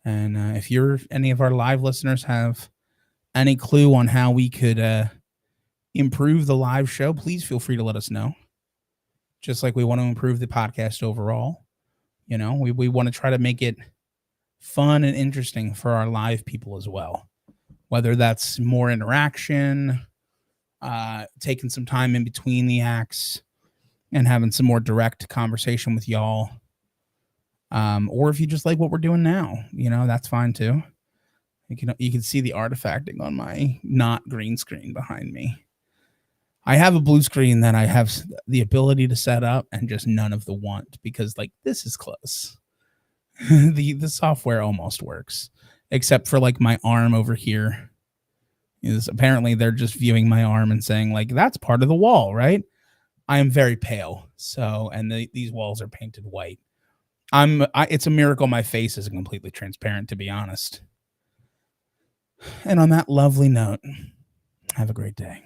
And if any of our live listeners have any clue on how we could improve the live show, please feel free to let us know. Just like we want to improve the podcast overall. You know, we want to try to make it fun and interesting for our live people as well. Whether that's more interaction, taking some time in between the acts and having some more direct conversation with y'all. Or if you just like what we're doing now, that's fine too. You can see the artifacting on my not green screen behind me. I have a blue screen that I have the ability to set up and just none of the want, because this is close. the software almost works, except for my arm over here. Apparently they're just viewing my arm and saying that's part of the wall, right? I am very pale, and these walls are painted white. It's a miracle my face isn't completely transparent, to be honest. And on that lovely note, have a great day.